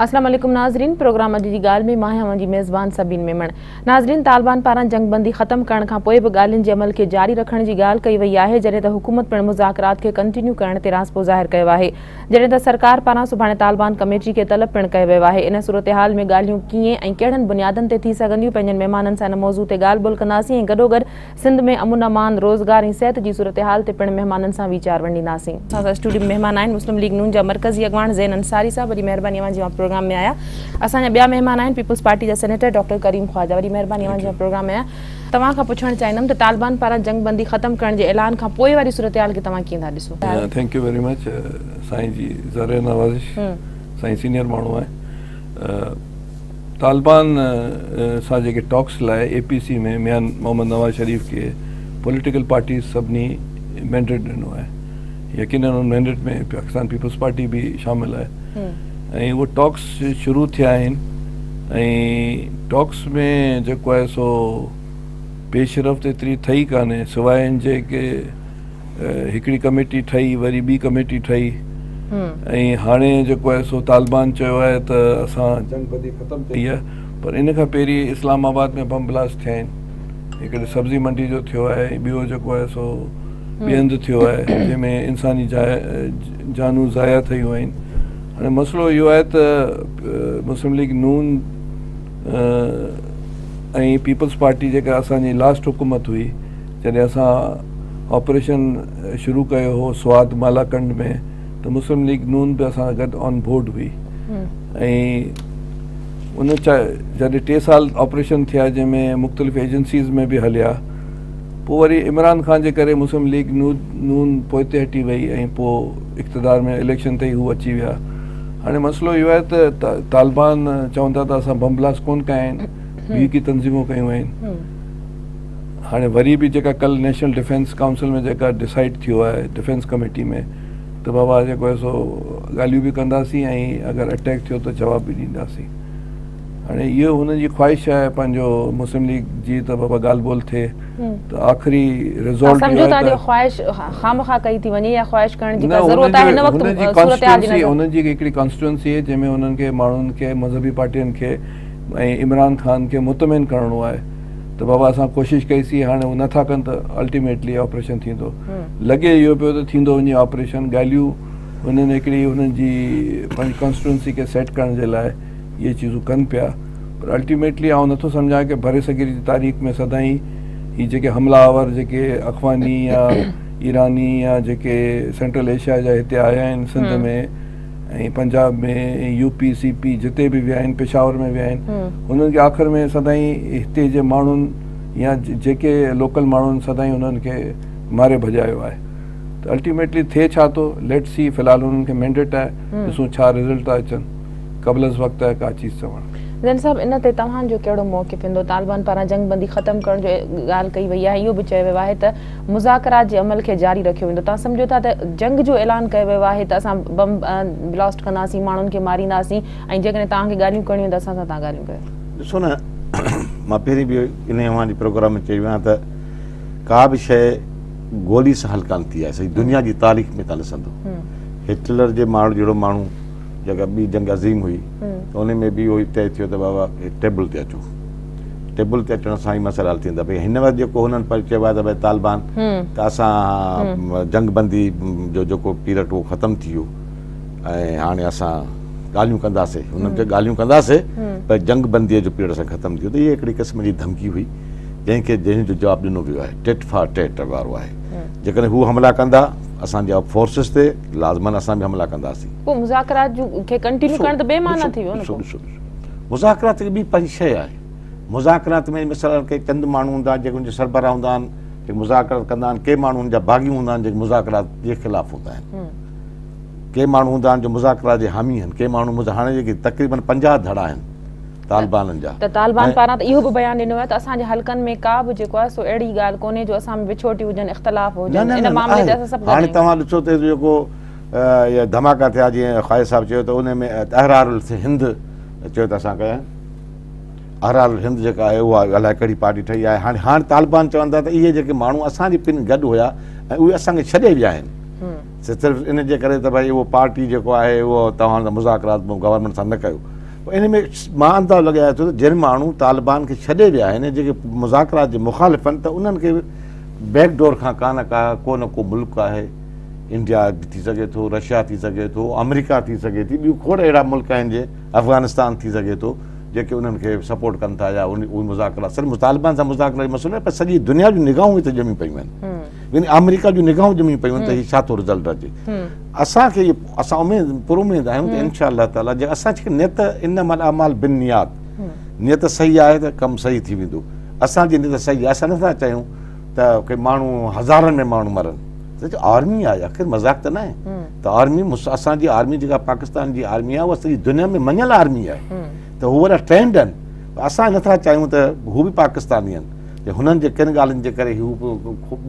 अस्सलाम वालेकुम नाज़रीन, प्रोग्राम अॼु जी ॻाल्हि में मां मुंहिंजी मेज़बान सबीन मेमण। नाज़रीन, तालिबान पारां जंगबंदी ख़त्म करण खां पोइ बि ॻाल्हियुनि जे अमल खे जारी रखण जी ॻाल्हि कई वई आहे, जॾहिं त हुकूमत पिणु मुज़ाकरात खे कंटिन्यू करण ते राज़पो ज़ाहिर कयो आहे, जॾहिं त सरकार पारां सुभाणे तालिबान कमेटी खे तलब पिणु कयो वियो आहे। इन सूरत हाल में ॻाल्हियूं कीअं ऐं कहिड़नि बुनियादनि ते थी सघंदियूं, पंहिंजनि महिमाननि सां इन मौज़ू ते ॻाल्हि ॿोल कंदासीं ऐं गॾोगॾु सिंध में अमुन अमान, रोज़गार ऐं सिहत जी सूरत हाल ते पिणु महिमाननि सां वीचार वंडींदासीं। असां सां स्टूडियो में महिमान आहिनि मुस्लिम लीग नून जा मरकज़ी अॻवान ज़ैन अंसारी साहब, वॾी महिरबानी अवां जी प्रोग्राम में आया। असांजा ॿिया महिमान आहिनि पीपल्स पार्टी जा सेनेटर डॉक्टर करीम ख्वाजा, वॾी महिरबानी अवां जी प्रोग्राम में आया। तव्हां खां पुछणु चाहींदमि त तालिबान पारां जंगबंदी ख़त्म करण जे ऐलान खां पोइ वारी सूरत हाल खे तव्हां कीअं था ॾिसो? थैंक यू वेरी मच साईं जी ज़रे नवाज़िश, साईं सीनियर माण्हू आहे। तालिबान सां जेके टॉक्स लाइ APC में मियां मोहम्मद नवाज़ शरीफ़ खे पॉलिटिकल पार्टी सभिनी मैंडेट ॾिनो आहे। यकीनन उन मैंडेट में पाकिस्तान पीपल्स पार्टी भी शामिल है। ऐं उहे टॉक्स शुरू थिया आहिनि ऐं टॉक्स में जेको आहे सो पेशरफ़्त एतिरी ठही कान्हे, सवाइ इन जे के हिकिड़ी कमेटी ठही, वरी ॿी कमेटी ठही ऐं हाणे जेको आहे सो तालिबान चयो आहे त असां जंगबंदी ख़तमु कई आहे। पर इन खां पहिरीं इस्लामाबाद में बम ब्लास्ट थिया आहिनि, हिकिड़े सब्ज़ी मंडी जो थियो आहे, ॿियो जेको आहे सो ॿिए हंधि थियो आहे जंहिंमें इंसानी जानू ज़ाया थियूं आहिनि। हाणे मसइलो इहो आहे त मुस्लिम लीग नून ऐं पीपल्स पार्टी जेका असांजी लास्ट हुकूमत हुई, जॾहिं असां ऑपरेशन शुरू कयो हो स्वाद मालाकंड में, त मुस्लिम लीग नून बि असां गॾु ऑन बोर्ड हुई ऐं उन जॾहिं 3 साल ऑपरेशन थिया जंहिंमें मुख़्तलिफ़ एजेंसीज़ में बि हलिया, पोइ वरी इमरान ख़ान जे करे मुस्लिम लीग नून पोइ ते हटी वई ऐं पोइ इक़्तिदार में इलेक्शन ते ई हू अची विया। हाणे मसइलो इहो आहे त तालिबान चवनि था त असां बम ब्लास्ट कोन कया आहिनि, ॿी की तंज़ीमूं कयूं आहिनि। हाणे वरी बि जेका कल्ह नेशनल डिफेंस काउंसिल में जेका डिसाइड थियो आहे डिफेंस कमेटी में, त बाबा जेको आहे सो ॻाल्हियूं बि कंदासीं ऐं अगरि अटैक थियो त जवाब बि ॾींदासीं। हाणे इहो हुन जी ख़्वाहिश आहे पंहिंजो मुस्लिम लीग जी त बाबा ॻाल्हि ॿोल थिए, त आख़िरी रिज़ॉल्ट हुनजी हिकिड़ी कॉन्स्टिट्यूंसी आहे जंहिंमें हुननि खे माण्हुनि खे मज़हबी पार्टियुनि खे ऐं इमरान ख़ान खे मुतमिन करिणो आहे त बाबा असां कोशिशि कईसीं, हाणे उहे नथा कनि त अल्टीमेटली ऑपरेशन थींदो। लॻे इहो पियो त थींदो वञे ऑपरेशन, ॻाल्हियूं हुननि हिकिड़ी हुननि जी पंहिंजी कॉन्स्टिट्यूंसी खे सेट करण जे लाइ इहे चीज़ूं कनि पिया। पर अल्टीमेटली आउं नथो सम्झां की भरे सघीरी जी तारीख़ में सदाईं ही जेके हमलावर जेके अफ़गानी या ईरानी या जेके सेंट्रल एशिया जा हिते आया आहिनि सिंध में ऐं पंजाब में UP CP जिते बि विया आहिनि, पेशावर में विया आहिनि, हुननि खे आख़िर में सदाईं हिते जे माण्हुनि या जेके लोकल माण्हुनि सदाईं हुननि खे मारे भॼायो आहे। त अल्टीमेटली थिए छा थो, लेट सी। फ़िलहाल हुननि खे मैंडेट आहे, ॾिसूं छा रिज़ल्ट था अचनि, क़बल वक़्तु आहे का चीज़ चवणु। ज़ैन साहब, इन ते तव्हांजो कहिड़ो मौक़िफ़ ईंदो? तालिबान पारां जंगबंदी ख़त्म करण जो ॻाल्हि कई वई आहे, इहो बि चयो वियो आहे त मुज़ाकरात जे अमल खे जारी रखियो वेंदो। तव्हां सम्झो था त जंग जो ऐलान कयो वियो आहे त असां बम ब्लास्ट कंदासीं, माण्हुनि खे मारींदासीं ऐं जेकॾहिं तव्हांखे ॻाल्हियूं करणियूं त असां सां तव्हां ॻाल्हियूं कयो? ॾिसो न, मां पहिरीं बि इन अवां प्रोग्राम में चई वियो आहियां त का बि शइ गोली सां हल कान थी आहे, सॼी दुनिया जी तारीख़ में तव्हां ॾिसंदो। हिटलर जे माण्हू जहिड़ो माण्हू जेका ॿी जंग अज़ीम हुई त उन में बि उहो ई तय थियो त बाबा टेबल ते अचो, टेबल ते अचण सां ई मसइला हल थींदा। भई हिन वक़्तु जेको हुननि पर चयो आहे त भई तालिबान त असां जंगबंदी जो जेको पीरियड उहो ख़तमु थी वियो ऐं हाणे असां ॻाल्हियूं कंदासीं, हुननि खे ॻाल्हियूं कंदासीं पर जंगबंदीअ जो पीरियड असां ख़तमु थी वियो। त इहा हिकिड़ी क़िस्म जी धमकी हुई जंहिंजो जवाबु ॾिनो वियो आहे, टेट फॉर टेट वारो आहे। जेकॾहिं हू हमला कंदा असांजा फोर्सिस ते, लाज़मन असां बि हमला कंदासीं। पोइ मुज़ाकरात खे कंटिन्यू करण त बेमाना थी वियो न। मुज़ाकरात ॿी पंहिंजी शइ आहे। मुज़ाकरात में मिसाल के चंद माण्हू हूंदा जेके उनजे सरबराह हूंदा आहिनि, जेके मुज़ाकरात कंदा आहिनि, के माण्हू जा बाग़ी हूंदा आहिनि जेके मुज़ाकरात जे ख़िलाफ़ हूंदा आहिनि, के माण्हू हूंदा आहिनि जो मुज़ाकरात जे हामी आहिनि, के माण्हू हाणे जेके तक़रीबन 50 धड़ा आहिनि तालिबाननि जा। त तालिबान पारां त इहो बि बयान ॾिनो आहे त असांजे हलकनि में का बि जेको आहे सो अहिड़ी ॻाल्हि कोन्हे जो असां में विछोटियूं हुजनि, इख़्तिलाफ़ हुजनि, इन मामले ते असां सभु हाणे तव्हां ॾिसो त जेको इहा धमाका थिया, जीअं ख़्वाहिद साहिबु चयो त उन में अहरारुल हिंद चयो त असां कया, अहरारुल हिंद जेका आहे उहा अलाए कहिड़ी पार्टी ठही आहे। हाणे तालिबान चवनि था त इहे जेके माण्हू असांजे पिन गॾु हुया ऐं उहे असांखे छॾे विया आहिनि, सिर्फ़ु इन जे करे त भई उहो पार्टी जेको आहे उहो तव्हां मुज़ाकरात गवर्नमेंट सां न कयो। इन में मां अंदाज़ो लॻायां थो त जिन माण्हू तालिबान खे छॾे विया आहिनि जेके मुज़ाकरात जे मुख़ालिफ़ आहिनि त उन्हनि खे बैकडोर खां को न को मुल्क आहे, इंडिया थी सघे थो, रशिया थी सघे थो, अमेरिका थी सघे थी, ॿियूं खोड़ अहिड़ा मुल्क आहिनि जे अफ़गानिस्तान थी सघे थो जेके उन्हनि खे सपोर्ट कनि था या उहे मुज़ाकरात सिर्फ़ु तालिबान सां मुज़ाकरा जो मसइलो आहे, पर सॼी दुनिया जूं निगाहूं हिते ॼमी पियूं आहिनि, यानी अमेरिका जूं निगाहूं ॼमी पियूं आहिनि त हीउ छा थो रिज़ल्ट अचे। असांखे असां पुरुमेद आहियूं त इनशा अल्लाह ताला जे असांखे नियत इनमल अमाल बिन नियात, नियत सही आहे त कमु सही थी वेंदो। असांजी नियत सही आहे, असां नथा चाहियूं त के माण्हू हज़ारनि में माण्हू मरनि, त आर्मी आहे आख़िर मज़ाक त न आहे। त आर्मी असांजी आर्मी जेका पाकिस्तान जी आर्मी आहे उहा सॼी दुनिया में मञियल आर्मी आहे, त हू वॾा ट्रेंड आहिनि। असां नथा चाहियूं त हू बि पाकिस्तानी आहिनि, हुननि जे किन ॻाल्हियुनि जे करे हू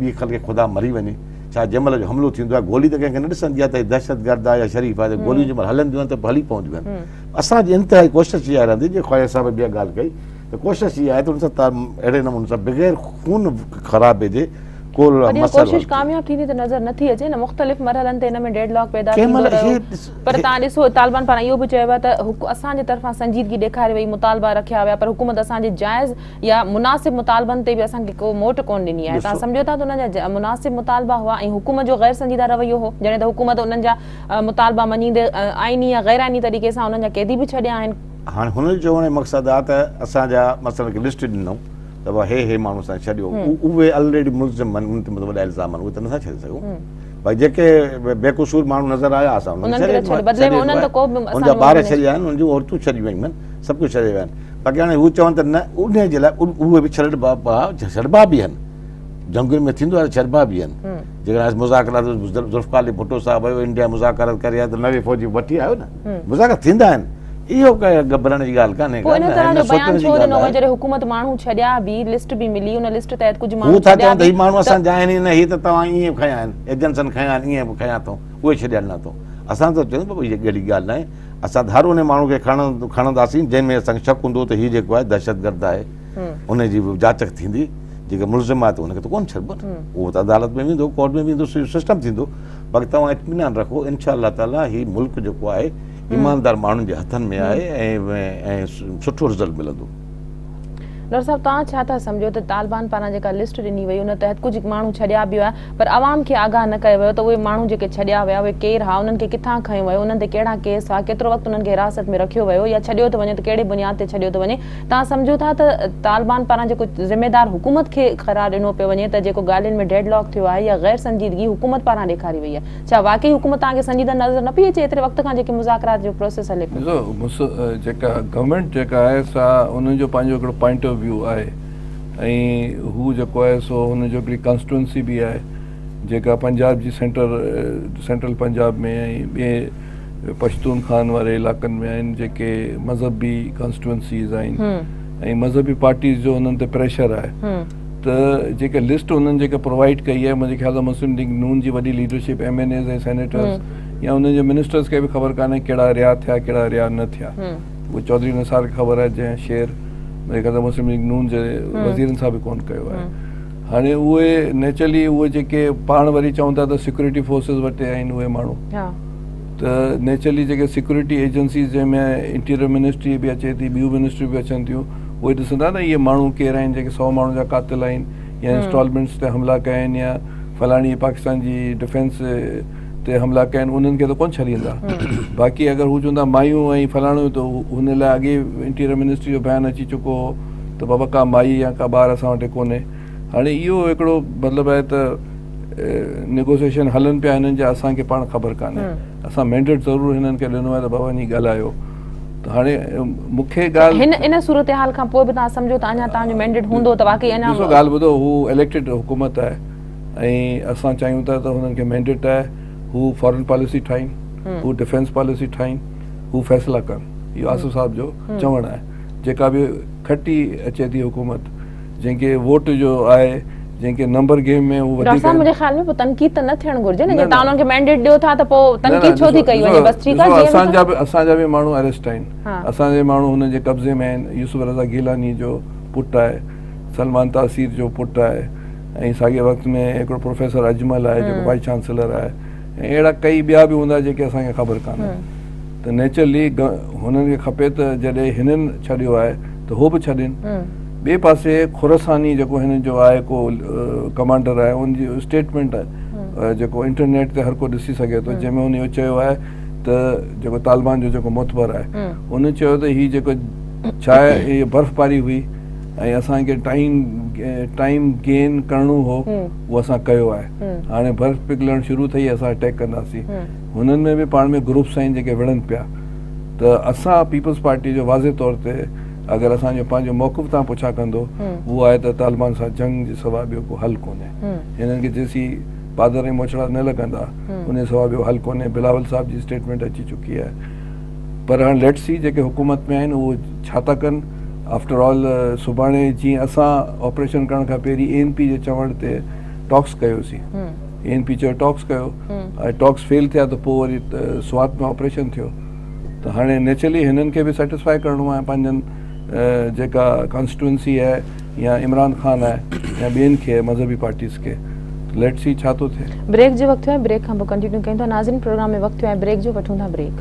ॿी खे ख़ुदा मरी वञे। छा जंहिं महिल जो हमलो थींदो आहे गोली त कंहिंखे न ॾिसंदी आहे त हीउ दहशतगर्द आहे या शरीफ़ आहे, त गोलियूं जंहिं महिल हलंदियूं आहिनि त हली पवंदियूं आहिनि। असांजी इंतिहाई कोशिशि इहा रहंदी, जे ख़्वाजा साहिब इहा ॻाल्हि कई त कोशिशि इहा आहे त हुन सां अहिड़े नमूने सां बग़ैर खून ख़राबे जे को कोशिश कामयाब थींदी त नज़र नथी अचे न, मुख़्तलिफ़ मरहलनि ते हिन में डेडलॉक पैदा थींदो रहियो। पर तव्हां ॾिसो तालिबान पारां इहो बि चयो आहे त असांजे तरफ़ां संजीदगी ॾेखारे वई, मुतालबा रखिया विया, पर हुकूमत असांजे जाइज़ या मुनासिब मुतालबनि ते बि असांखे को मोट कोन ॾिनी आहे। तव्हां सम्झो था त हुनजा मुनासिब मुतालबा हुआ ऐं हुकूमत जो गैर संजीदा रवैयो हो, जॾहिं त हुकूमत उन्हनि जा मुतालबा मञींदे आइनी या गैर आइनी तरीक़े सां उन्हनि जा कैदी बि छॾिया आहिनि। हाणे हुनजो चवण जो मक़सदु आहे त असांजा मसइलनि खे लिस्ट ॾिनऊं त हे माण्हू सां छॾियो, उहे ऑलरेडी मुल्ज़िम आहिनि, उन ते वॾा इल्ज़ाम आहिनि, उहे त नथा छॾे सघूं। भई जेके बेक़सूर माण्हू नज़र आया असां उन्हनि ॿार छॾिया आहिनि, उन्हनि जूं औरतूं छॾियूं वयूं आहिनि, सभु कुझु छॾे विया आहिनि। बाक़ी हाणे हू चवनि त न उन जे लाइ उहे बि छॾिबा बि आहिनि, जंगुनि में थींदो आहे छॾिबा बि आहिनि। जेकॾहिं मुज़ाकरात ज़ुल्फ़िकार अली भुट्टो साहिबु वियो इंडिया मुज़ाकरात करे आहे त नवे फ़ौजी वठी आयो न, मुज़ाकरात थींदा आहिनि, इहो घबराइण जी ॻाल्हि कान्हे। हुकूमत माण्हू छॾिया बि, लिस्ट बि मिली, उन लिस्ट तहत कुझु माण्हू था चवनि त हीउ माण्हू असांजा आहिनि न, हीअ त तव्हां ईअं खयां आहिनि, एजेंसियुनि खयां आहिनि, ईअं बि खयां अथऊं, उहे छॾियल न अथऊं। असां त चयूं त इहा कहिड़ी ॻाल्हि न आहे, असां हर उन माण्हू खे खणंदासीं जंहिंमें असांखे शक हूंदो त हीउ जेको आहे दहशतगर्द आहे, उनजी बि जांच थींदी, जेके मुल्ज़िम आहे त हुनखे त कोन छॾिबो, उहो त अदालत में वेंदो, कोर्ट में वेंदो, सिस्टम थींदो। बाक़ी तव्हां इत्मीनान रखो, इनशा अल्लाह ताला हीउ मुल्क जेको आहे ईमानदार माण्हुनि जे हथनि में आहे ऐं सुठो रिज़ल्ट मिलंदो। डॉक्टर साहब तव्हां छा था सम्झो त तालिबान पारां जेका लिस्ट ॾिनी वई उन तहत कुझु माण्हू छॾिया बि हुआ, पर आवाम खे आगाह न कयो वियो त उहे माण्हू जेके छॾिया विया उहे केरु हुआ, उन्हनि खे किथां खयो वियो, उन्हनि ते कहिड़ा केस हुआ, केतिरो वक़्तु उन्हनि खे हिरासत में रखियो वियो या छॾियो थो वञे त कहिड़े बुनियाद ते छॾियो थो वञे। तव्हां सम्झो था त तालिबान पारां जेको ज़िम्मेदार हुकूमत खे क़रार ॾिनो पियो वञे त जेको ॻाल्हियुनि में डेडलॉक थियो आहे या गैर संजीदगी हुकूमत पारां ॾेखारी वई आहे, छा वाकई हुकूमत तव्हांखे संजीदा नज़र न पई अचे एतिरे वक़्त खां जेके मुज़ाकरात जो प्रोसेस हले पियो? जेका गवर्नमेंट जेका आहे सा उन्हनि जो पंहिंजो हिकिड़ो पॉइंट ऑफ व्यू आहे ऐं हू जेको आहे सो हुनजो हिकिड़ी कॉन्स्टिट्यूंसी बि आहे जेका पंजाब जी सेंट्रल पंजाब में ऐं ॿिए पश्तूनखान वारे इलाइक़नि में आहिनि जेके मज़हबी कॉन्स्टिट्यूंसीज़ आहिनि ऐं मज़हबी पार्टीज़ जो उन्हनि ते प्रेशर आहे। त जेके लिस्ट उन्हनि जेके प्रोवाइड कई आहे मुंहिंजे ख़्याल मुस्लिम लीग नून जी वॾी लीडरशिप MNAs ऐं सेनेटर्स या उन्हनि जे मिनिस्टर्स खे बि ख़बर कान्हे कहिड़ा रिहा थिया कहिड़ा रिहा न थिया। उहो चौधरी निसार खे ख़बर आहे जंहिं शेर मुंहिंजे ख़्याल मुस्लिम लीग नून जे वज़ीरनि सां बि कोन कयो आहे। हाणे उहे नेचुरली उहे जेके पाण वरी चवनि था त सिक्योरिटी फोर्सिस वटि आहिनि उहे माण्हू, त नेचुरली जेके सिक्योरिटी एजेंसीज़ जंहिंमें इंटीरियर मिनिस्ट्री बि अचे थी, ॿियूं मिनिस्ट्रियूं बि अचनि थियूं, उहे ॾिसंदा न इहे माण्हू केरु आहिनि जेके 100 माण्हुनि जा क़ातिल आहिनि या इंस्टॉलमेंट्स ते हमला कया आहिनि या फलाणी पाकिस्तान जी डिफेंस ते हमला कया आहिनि, उन्हनि खे त कोन छॾींदा। बाक़ी अगरि हू चवंदा मायूं ऐं फलाणियूं त हुन लाइ अॻे इंटीरियर मिनिस्ट्री जो बयानु अची चुको हो त बाबा का माई या का ॿार असां वटि कोन्हे। हाणे इहो हिकिड़ो मतिलबु आहे त नेगोसिएशन हलनि पिया हिननि जा, असांखे पाण ख़बर कान्हे, असां मैंडेट ज़रूरु हिननि खे ॾिनो आहे त बाबा वञी ॻाल्हायो। त हाणे मूंखे ॻाल्हि इन सूरत हाल खां पोइ बि तव्हां सम्झो त अञा तव्हांजो मैंडेट हूंदो त वाकई अञा ॾिसो ॻाल्हि ॿुधो, हू इलेक्टेड हुकूमत आहे ऐं असां चाहियूं था त हुननि खे मैंडेट आहे हू फॉरेन पॉलिसी ठाहिनि, हू डिफेंस पॉलिसी ठाहिनि, हू फ़ैसिला कनि। इहो आसिफ साहिब जो चवणु आहे। जेका बि खटी अचे थी हुकूमत, जंहिंखे वोट जो आहे, जंहिंखे नंबर गेम में हू वधीक मुंहिंजे ख़्याल में तनक़ीद त न थियणु घुरिजे न, तव्हां उन्हनि खे मैंडेट ॾियो था त पोइ तनक़ीद छो थी कई वञे? बस ठीकु आहे, असांजा बि माण्हू अरेस्ट आहिनि, असांजे माण्हू हुननि जे कब्ज़े में आहिनि। यूसुफ रज़ा गिलानी जो पुटु आहे, सलमान तासीर जो पुटु आहे ऐं साॻिए वक़्त में हिकिड़ो प्रोफेसर अजमल आहे जेको वाइस चांसलर आहे ऐं अहिड़ा कई ॿिया बि हूंदा जेके असांखे ख़बर कान्हे। त नेचुरली हुननि खे खपे त जॾहिं हिननि छॾियो आहे त हो बि छॾनि। ॿिए पासे खुरसानी जेको हिननि जो आहे को कमांडर आहे उनजी स्टेटमेंट जेको इंटरनेट ते हर को ॾिसी सघे थो, जंहिंमें उन इहो चयो आहे त जेको तालिबान जो जेको मोतबर आहे उन चयो त हीअ जेको छा आहे इहा बर्फ़बारी हुई ऐं असांखे टाइम गेन करिणो हो उहो असां कयो आहे। हाणे बर्फ़ पिघलणु शुरू थी असां अटैक कंदासीं। हुननि में बि पाण में ग्रुप्स आहिनि जेके विढ़नि पिया। त असां पीपल्स पार्टी जो वाज़े तौर ते अगरि असांजो पंहिंजो मौक़िफ़ तव्हां पुछा कंदो उहो आहे त तालिबान सां जंग जे सवाइ ॿियो को हल कोन्हे। हिननि खे जेसीं पादर ऐं मोछड़ा न लॻंदा उन सवाइ ॿियो हल कोन्हे। बिलावल साहिब जी स्टेटमेंट अची चुकी आहे। पर हाणे लेट्स सी जेके हुकूमत में आहिनि उहो छा था कनि। आफ्टर ऑल सुभाणे जीअं असां ऑपरेशन करण खां पहिरीं ANP जे चवण ते टॉक्स कयोसीं। ANP चयो टॉक्स कयो ऐं टॉक्स फेल थिया त पोइ वरी स्वात में ऑपरेशन थियो। त हाणे नेचुरली हिननि खे बि सेटिस्फाई करिणो आहे पंहिंजनि जेका कॉन्स्टिट्यूंसी आहे या इमरान खान आहे या ॿियनि खे मज़हबी पार्टीज़ खे। लेट्स सी छा थो थिए। ब्रेक जो वक़्तु आहे, ब्रेक खां पोइ कंटिन्यू कयूं था। नाज़रीन प्रोग्राम में वक़्तु आहे ब्रेक जो, वठूं था ब्रेक।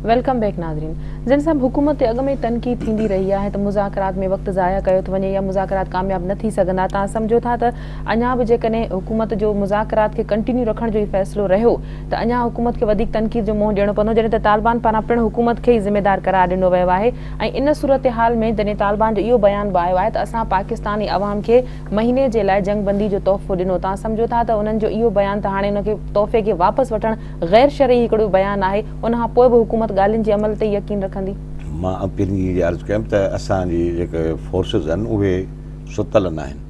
वेलकम बैक नाज़रीन। जिन सां हुकूमत ते अॻ में तनक़ीद थींदी रही आहे त मुज़ाकरात में वक़्तु ज़ाया कयो थो वञे या मुज़ाकरात कामयाब न थी सघंदा। तव्हां सम्झो था त अञा बि जेकॾहिं हुकूमत जो मुज़ाकरात खे कंटिन्यू रखण जो ई फ़ैसिलो रहियो त अञा हुकूमत खे वधीक तनक़ीद जो मुंहुं ॾियणो पवंदो, जॾहिं त तालिबान पारां पिणु हुकूमत खे ई ज़िम्मेदार करार ॾिनो वियो आहे। ऐं इन सूरत हाल में जॾहिं तालिबान जो इहो बयान बि आयो आहे त असां पाकिस्तानी अवाम खे महीने जे लाइ जंगबंदी जो तोहफ़ो ॾिनो। तव्हां सम्झो था त उन्हनि जो इहो बयान त हाणे उनखे तोहफ़े खे वापसि वठणु ग़ैर शरई हिकिड़ो बयान आहे। उनखां पोइ बि हुकूमत ॻाल्हियुनि जे अमल ते यकीन रखंदी। मां पहिरीं अर्ज़ु कयमि त असांजी जेके फोर्सिस आहिनि उहे सुतल न आहिनि,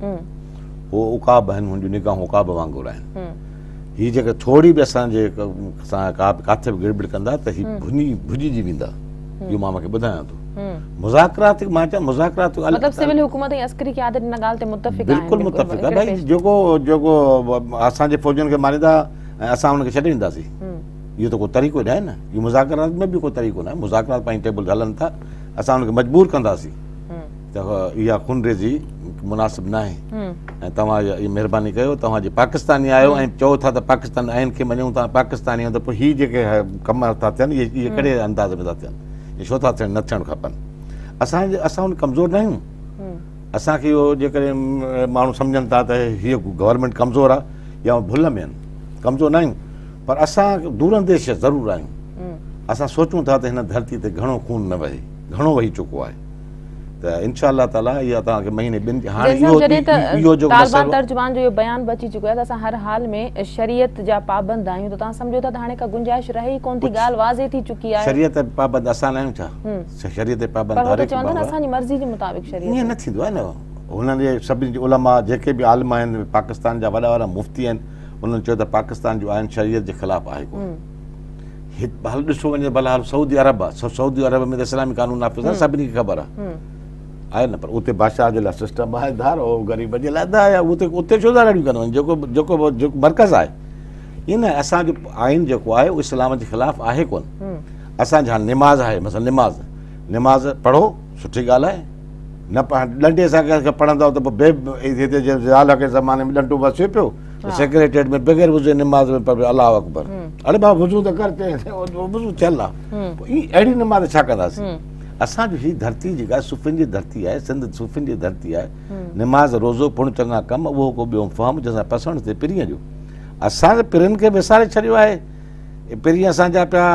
उहो उकाब आहिनि, हुनजूं निगाहूं उकाब वांगुरु आहिनि। हीअ जेके थोरी बि असांजे सां किथे बि गड़बड़ कंदा त हीअ भुॼिजी वेंदा। इहो मां मूंखे ॿुधायां थो। मुज़ाकरात मां चवां मुज़ाकरात मतलब सिविल हुकूमत ऐं अस्करी क़यादत इन ॻाल्हि ते मुतफ़िक़ आहिनि। बिल्कुलु मुतफ़िक़ आहे भाई। जेको असांजे फ़ौजियुनि खे मारींदा ऐं असां हुनखे छॾे ॾींदासीं, इहो त को तरीक़ो न आहे न। इहो मुज़ाकरात में बि को तरीक़ो न आहे। मुज़ाकरात पंहिंजी टेबल ते हलनि था, असां हुनखे मजबूर कंदासीं त इहा खूनरेज़ी मुनासिब न आहे ऐं तव्हां इहा महिरबानी कयो, तव्हांजे पाकिस्तानी आहियो ऐं चओ था त पाकिस्तान आइन खे मञूं था, पाकिस्तानी आहियूं, त पोइ हीअ जेके कम था थियनि इहे कहिड़े अंदाज़ में था थियनि, इहे छो था थियनि, न थियणु खपनि। असां हुन कमज़ोर न आहियूं। असांखे इहो जेकॾहिं माण्हू सम्झनि था त हीअ गवर्नमेंट कमज़ोर आहे या भुल में आहिनि, कमज़ोर न आहियूं। पर असां दूरंदेश ज़रूरु आहियूं। असां सोचूं था त हिन धरती ते घणो खून न वहे, घणो वही चुको आहे। त इंशा अल्लाह ताला इहा तव्हांखे महीने ॿिनि हाणे इहो जो तालिबान तर्जुमान जो इहो बयान बि अची चुको आहे त असां हर हाल में शरीयत जा पाबंद आहियूं। त तव्हां सम्झो था त हाणे का गुंजाइश रहे ई कोन थी, ॻाल्हि वाज़े थी चुकी आहे। शरीयत पाबंद असां न आहियूं छा? शरीयत पाबंद हर हिकु चवंदा असांजी मर्ज़ी जे मुताबिक़ शरीयत ईअं न थींदो आहे न। हुननि जे सभिनी जे उलमा जेके बि आलिम आहिनि, पाकिस्तान जा वॾा वॾा मुफ़्ती आहिनि, उन्हनि चयो त पाकिस्तान जो आइन शरीयत जे ख़िलाफ़ आहे कोन। हल ॾिसो वञे भला हाल सऊदी अरब आहे, सऊदी अरब में त इस्लामी कानून नाफ़िज़ आहे, सभिनी खे ख़बर आहे न। पर उते बादशाह जे लाइ सिस्टम आहे धार, ऐं ग़रीब जे लाइ दा आहे। उते छो था लड़ियूं कंदा आहिनि? जेको मर्कज़ आहे ईअं न, असांजो आइन जेको आहे उहो इस्लाम जे ख़िलाफ़ आहे कोन। असांजी हाणे निमाज़ आहे, मसइला निमाज़ पढ़ो, सुठी ॻाल्हि आहे। न ॾंडे सां कंहिंखे पढ़ंदव त पोइ हिते ज़ाल के ज़माने में ॾंडो बसि पियो सेक्रेटरीट में बग़ैर वुज़े निमाज़ में पढ़ अलाह अकबर, अरे भाउ वुज़ू त कर, वुज़ू थियल आहे। अहिड़ी निमाज़ छा कंदासीं? असांजो हीअ धरती जेका आहे सुफ़िन जी धरती आहे, सिंध सुफ़िन जी धरती आहे। निमाज़ रोज़ो पुण चङा कम, उहो को ॿियो फहम जंहिंसां पसंदि थिए पिरीअ जो। असां पिरियुनि खे विसारे छॾियो आहे। पहिरीं असांजा पिया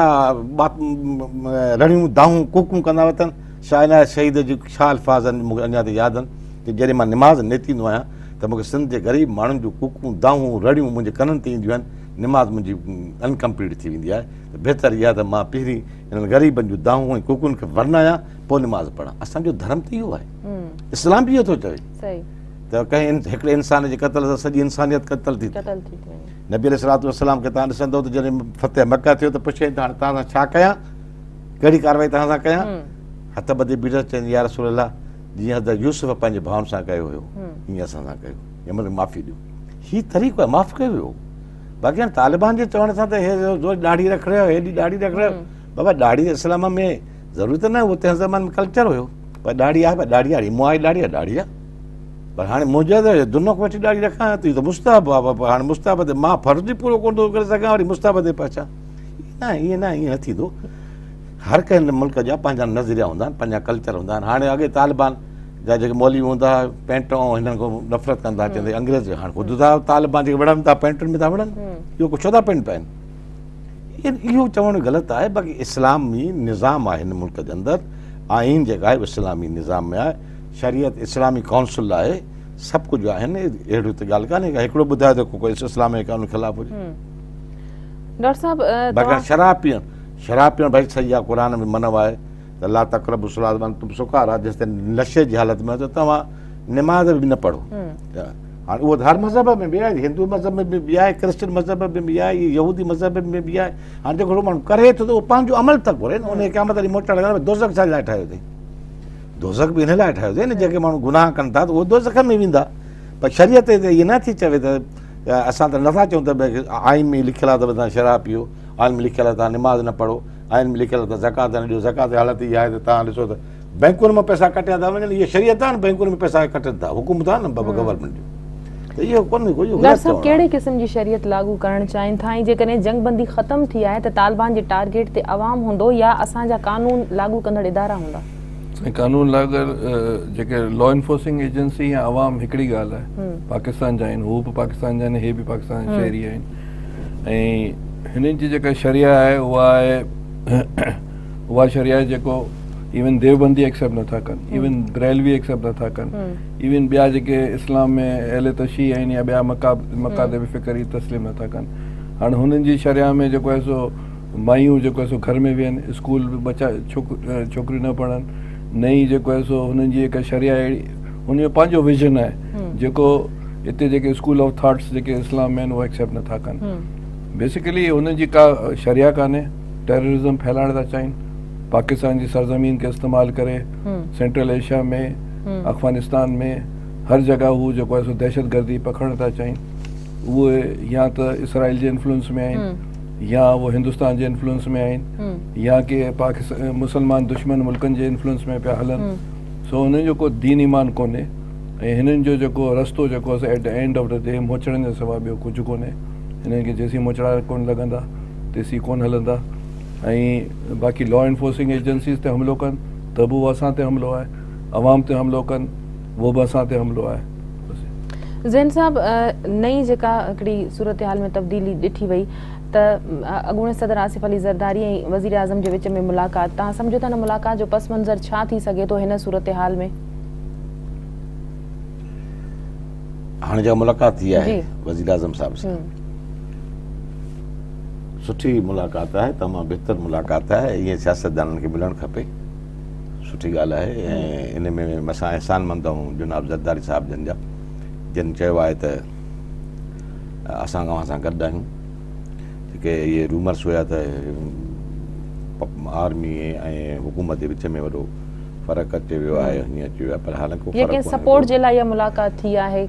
रड़ियूं दाहूं कूकूं कंदा वतन। शाइना शहीद जी छा अल्फाज़ आहिनि मूंखे अञा ताईं यादि आहिनि कि जॾहिं मां निमाज़ नेतींदो आहियां त मूंखे सिंध जे ग़रीब माण्हुनि जूं कूकूं दाहूं रड़ियूं मुंहिंजे कननि ते ईंदियूं आहिनि। निमाज़ मुंहिंजी अनकम्प्लीट थी वेंदी आहे। त बहितर इहा त मां पहिरीं हिननि ग़रीबनि जूं दाहूं ऐं कूकुनि खे वर्णायां, पोइ निमाज़ पढ़ां। असांजो धर्म त इहो आहे, इस्लाम बि इहो थो चवे त कंहिं हिकिड़े इंसान जे क़तल सां सॼी इंसानियत क़तल थी थिए। नबी अलैहिस्सलातु वस्सलाम खे तव्हां ॾिसंदव त जॾहिं फतेह मक्का थियो त पुछे त हाणे तव्हां सां छा कयां? कहिड़ी कार्रवाई तव्हां सां कयां? हथ ॿधे बीठो चवंदी या रसूल अल्लाह, जीअं हज़रत यूसुफ पंहिंजे भाउनि सां कयो हुयो ईअं असां सां कयो, या मतलब माफ़ी ॾियो। हीउ तरीक़ो आहे, माफ़ु कयो वियो। बाक़ी हाणे तालिबान जे चवण सां त हे ॾाढ़ी रख रहियो, हेॾी ॾाढ़ी रख रहियो, बाबा ॾाढ़ी इस्लाम में ज़रूरी त न, उहो तंहिं ज़माने में कल्चर हुयो, पर ॾाढ़ी आहे, पर ॾाढ़ी आहे, मुंहुं आहे ॾाढ़ी आहे, ॾाढ़ी आहे। पर हाणे मुंहिंजो त दुनो वठी ॾाढ़ी रखां त इहो त मुस्ताहब आहे, पर हाणे मुस्ताहब ते मां फ़र्ज़ ई पूरो कोन थो करे सघां, वरी मुस्ताहब ते पहुचां। न ईअं न, ईअं न थींदो। हर कंहिं मुल्क जा पंहिंजा नज़रिया हूंदा आहिनि, पंहिंजा कल्चर हूंदा आहिनि। हाणे अॻे तालिबान जा जेके मौलवी हूंदा हुआ पैंटूं हिननि खां नफ़रत कंदा, चवंदे अंग्रेज़, हाणे ख़ुदि था तालिबान जेके विढ़नि था पैंटुनि में था विढ़नि, इहो कुझु छो था पैंट पाइनि? इहो चवणु ग़लति आहे। बाक़ी इस्लामी निज़ाम आहे हिन मुल्क जे अंदरि, आइन जेका आहे इस्लामी निज़ाम में आहे, शरीयत इस्लामी काउंसिल आहे, सभु कुझु आहिनि, अहिड़ी त ॻाल्हि कान्हे का हिकिड़ो ॿुधायो त कोई इस्लामी कानून ख़िलाफ़ हुजे। डॉक्टर साहब बाक़ी शराब पीअणु भई सही आहे, क़ुर में मनव आहे त ला तक़रबु सलात तुम सुकारा, जेसिताईं नशे जी हालत में त तव्हां निमाज़ बि न पढ़ो। हाणे उहो हर मज़हब में बि आहे, हिंदू मज़हब में बि आहे, क्रिश्चन मज़हब में बि आहे, यहूदी मज़हब में बि आहे। हाणे जेको माण्हू करे थो त उहो पंहिंजो अमल त घुरे न, उन क़यामत ॾींहुं मोटण लॻा दोज़ख छा लाइ ठाहियो अथई? दोज़ख बि हिन लाइ ठाहियो अथई न, जेके माण्हू गुनाह कनि था त उहे दोज़ख में वेंदा। पर शरीयत ते इहे न थी चवे त असां त नथा चऊं त आइन में लिखियलु आहे त तव्हां शराब पीओ, आइन में लिखियलु आहे तव्हां निमाज़ न पढ़ो, आइन में लिखियलु आहे त ज़कात न ॾियो, ज़कात जी हालत इहा आहे त तव्हां ॾिसो त बैंकुनि में पैसा कटिया था वञनि, इहे शरीयत आहे न, बैंकुनि में पैसा कटनि था, हुकुम था न गवर्नमेंट जो, त इहो कोन्हे कोई। डॉक्टर साहब कहिड़े क़िस्म जी शरीयत लागू करणु चाहिनि था, ऐं जेकॾहिं जंगबंदी ख़तम थी आहे त तालिबान जे टारगेट ते अवाम हूंदो या असांजा कानून लागू कंदड़ इदारा हूंदा? कानून लागू जेके लॉ इन्फोर्सिंग एजेंसी या अवाम हिकिड़ी ॻाल्हि आहे, पाकिस्तान जा आहिनि, हू बि पाकिस्तान जा आहिनि, हे बि पाकिस्तान जा शहरी आहिनि। ऐं हिननि जी जेका शरिया आहे उहा शरिया जेको इवन देवबंदी एक्सेप्ट नथा कनि, इवन बरेलवी एक्सेप्ट नथा कनि, इवन ॿिया जेके इस्लाम में अहले तशी आहिनि या ॿिया मकादब फ़िक्री तस्लीम नथा कनि। हाणे हुननि जी शरिया में जेको आहे सो मायूं जेको आहे सो घर में वेहनि, स्कूल बचा छोकिरियूं न पढ़नि, नई जेको आहे सो हुननि जी हिकु शरिया अहिड़ी, हुन जो पंहिंजो विज़न आहे जेको हिते जेके स्कूल ऑफ थॉट्स जेके इस्लाम में आहिनि उहे एक्सेप्ट नथा कनि। बेसिकली हुननि जी का शरिया कान्हे, टेररिज़म फैलाइण था चाहिनि, पाकिस्तान जी सरज़मीन खे इस्तेमालु करे सेंट्रल एशिया में, अफ़गानिस्तान में, हर जॻह हू जेको आहे सो दहशत गर्दी पकड़णु था चाहिनि। उहे या त इसराइल जे इन्फ्लुएंस में आहिनि, या वो हिंदुस्तान जे इन्फ्लुएंस में आहिनि, या के पाकिस्तान मुसलमान दुश्मन मुल्कनि जे इन्फ्लुएंस में पिया हलनि। सो हुननि जो को दीन ईमान कोन्हे, ऐं हिननि जो जेको रस्तो जेको आहे at the end of the day मोचड़नि जे सवाइ ॿियो कुझु कोन्हे। हिननि खे जेसीं मोचड़ा कोन लॻंदा तेसीं कोन हलंदा। ऐं बाक़ी लॉ इन्फोर्सिंग एजेंसीज़ ते हमिलो कनि त बि उहो असां ते हमिलो आहे, अवाम ते हमिलो कनि उहो बि असां ते हमिलो आहे। ज़ैन साहब, नई जेका हिकिड़ी सूरत हाल में तब्दीली ॾिठी वई त अॻूणे सदर आसिफ अली ज़रदारी ऐं वज़ीर आज़म जे विच में मुलाक़ात, तव्हां सम्झो था न मुलाक़ात जो पस मंज़र छा थी सघे थो हिन सूरत हाल में? हाणे जेका मुलाक़ात थी आहे वज़ीर आज़म साहिब सां, सुठी मुलाक़ात आहे, तमामु बहितर मुलाक़ात आहे। ईअं सियासतदाननि खे मिलणु खपे, सुठी ॻाल्हि आहे। ऐं इन में असां अहसानमंद आहियूं जनाब ज़रदारी साहिब जन जा, जिन चयो आहे त असां अव्हां सां गॾु आहियूं। जेके इहे रूमर्स हुया त आर्मी ऐं हुकूमत जे विच में वॾो फ़र्क़ु अची वियो आहे, हीअं अची वियो आहे, पर हालांकि सपोर्ट जे लाइ इहा मुलाक़ात थी आहे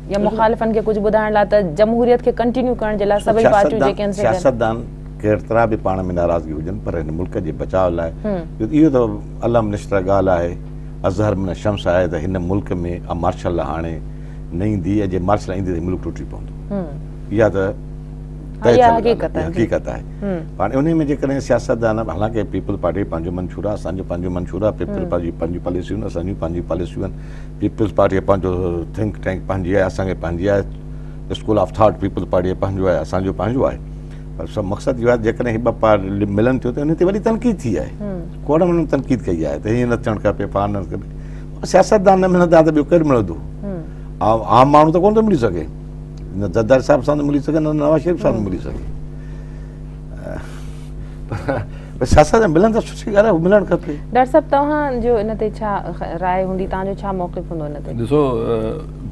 या मुखालिफ़नि खे कुझु ॿुधाइण लाइ त जमहूरियत खे कंटिन्यू करण जे लाइ सभई पार्टियूं जेके आहिनि सियासतदान केतिरा बि पाण में नाराज़गी हुजनि, पर हिन मुल्क जे बचाव लाइ इहो त अलम निश्तर ॻाल्हि आहे, अज़हर मिन शम्स आहे त हिन मुल्क में मार्शल हाणे न ईंदी, जे मार्शल ईंदी त मुल्क टुटी पवंदो। इहा त हक़ीक़त आहे। पाण उन में जेकॾहिं सियासतदान, हालांकि पीपल्स पार्टी पंहिंजो मंशूर आहे, असांजो पंहिंजो मंशूर आहे, पीपल्स पार्टी पंहिंजूं पॉलिसियूं आहिनि, असांजूं पंहिंजूं पॉलिसियूं आहिनि। पीपल्स पार्टी पंहिंजो थिंक टैंक पंहिंजी आहे, असांखे पंहिंजी आहे, school of thought Peoples Party पंहिंजो आहे, असांजो पंहिंजो आहे। पर सभु मक़सदु इहो आहे जेकॾहिं हीअ ॿ पार मिलनि थियूं त हुन ते वरी तनक़ीद थी आहे, खोड़ माण्हुनि तनक़ीद कई आहे त हीअं न थियणु खपे, पाण न खपे। सियासतदान न मिलंदा त ॿियो केरु मिलंदो? आम माण्हू त कोन थो मिली सघे, न ज़रदारी साहिब सां मिली सघे, न नवाज़ शरीफ़ सां मिली सघे। सियासत मिलनि त सुठी ॻाल्हि आहे, मिलणु खपे। डॉक्टर साहब, तव्हांजो इन ते छा राय हूंदी, तव्हांजो छा मौक़िफ़ हूंदो इन ते? ॾिसो,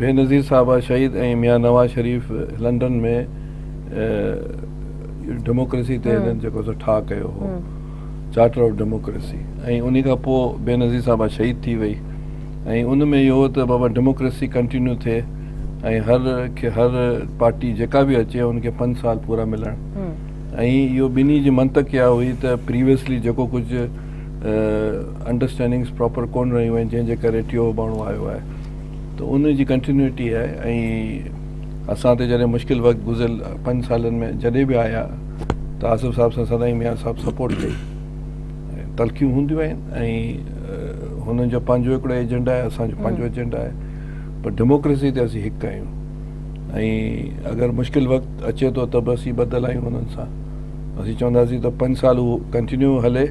बेनज़ीर साहिबा शहीद ऐं मियां नवाज़ शरीफ़ लंडन में डेमोक्रेसी ते हिननि जेको ठा कयो हो, चार्टर ऑफ डेमोक्रेसी, ऐं उन खां पोइ बेनज़ीर साहिबा शहीद थी वई। ऐं उन में इहो त बाबा डेमोक्रेसी कंटिन्यू थिए ऐं हर पार्टी जेका बि अचे उनखे 5 साल पूरा मिलणु। ऐं इहो ॿिन्ही जी मंतक इहा हुई त प्रीवियसली जेको कुझु अंडरस्टैंडिंग्स प्रॉपर कोन रहियूं आहिनि जंहिंजे करे टियों माण्हू आयो आहे, त उन जी कंटिन्यूटी आहे। ऐं असां ते जॾहिं मुश्किल वक़्तु गुज़िरियल 5 सालनि में जॾहिं बि आया त आसिफ़ साहिब सां सदाईं मियां साहिबु सपोर्ट कई। तलखियूं हूंदियूं आहिनि ऐं हुननि जो पंहिंजो हिकिड़ो एजेंडा आहे, असांजो पंहिंजो एजेंडा आहे, पर डेमोक्रेसी ते असीं हिकु आहियूं। ऐं अगरि मुश्किल वक़्तु अचे थो त बि असीं ॿधल आहियूं हुननि सां। असीं चवंदासीं त 5 साल उहो कंटिन्यू हले,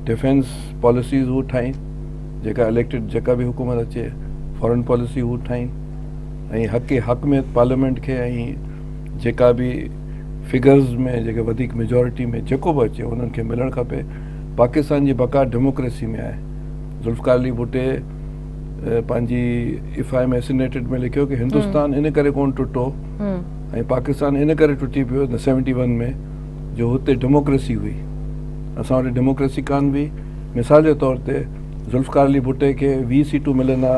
डिफेंस पॉलिसीज़ हू ठाहिनि जेका इलेक्टेड जेका बि हुकूमत अचे, फॉरेन पॉलिसी हू ठाहिनि, ऐं हक़ में पार्लियामेंट खे ऐं जेका बि फिगर्स में जेके वधीक मेजॉरिटी में जेको बि अचे उन्हनि खे मिलणु खपे। पाकिस्तान जी बका डेमोक्रेसी में आहे। ज़ुल्फ़िकार अली भुट्टे पंहिंजी इफ़ाए में सिनेटेड में लिखियो कि हिंदुस्तान इन करे कोन टुटो ऐं पाकिस्तान इन करे टुटी पियो 71 में जो हुते डेमोक्रेसी हुई, असां वटि डेमोक्रेसी कान हुई। मिसाल जे तौर ते ज़ुल्फ़िकार अली भुट्टे खे 20 सीटूं मिलंदा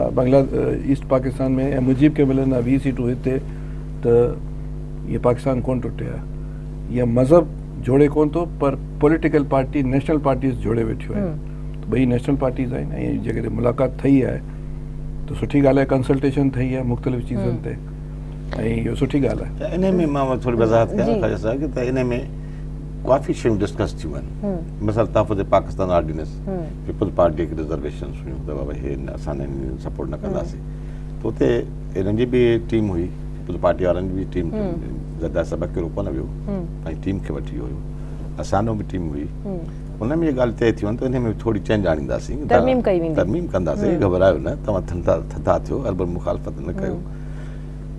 ईस्ट पाकिस्तान में ऐं मुजीब खे मिलंदा 20 सीटूं हिते, त इहे पाकिस्तान कोन टुटे आहे। इहा मज़हब जोड़े कोन थो, पर पॉलिटिकल पार्टी नेशनल पार्टीज़ जोड़े वेठियूं आहिनि। ॿई नेशनल पार्टीज़ आहिनि ऐं जेकॾहिं मुलाक़ात ठही आहे त सुठी ॻाल्हि आहे, कंसल्टेशन ठही आहे मुख़्तलिफ़ चीज़नि ते, ऐं इहो सुठी ॻाल्हि आहे। त इन में मां थोरी वज़ाहत कयां ख़ाजा साहिब कि त इन में काफ़ी शयूं डिस्कस थियूं आहिनि। मिसाल तहफ़ुज़ पाकिस्तान ऑर्डिनेंस, पीपल्स पार्टी खे रिज़र्वेशन हुयूं त बाबा हे असां सपोर्ट न कंदासीं, त उते हिननि जी बि टीम हुई, पीपल्स पार्टी वारनि जी बि टीम, ज़रदार साहिब अकेलो कोन वियो, पंहिंजी टीम खे वठी वियो, असांजो बि टीम हुई। उन में इहा ॻाल्हि तइ थी वञे त इन में थोरी चेंज आणींदासीं, तरमीम कंदासीं, घबरायो न, तव्हां थधा थियो, अरबर मुखालफ़त न कयो।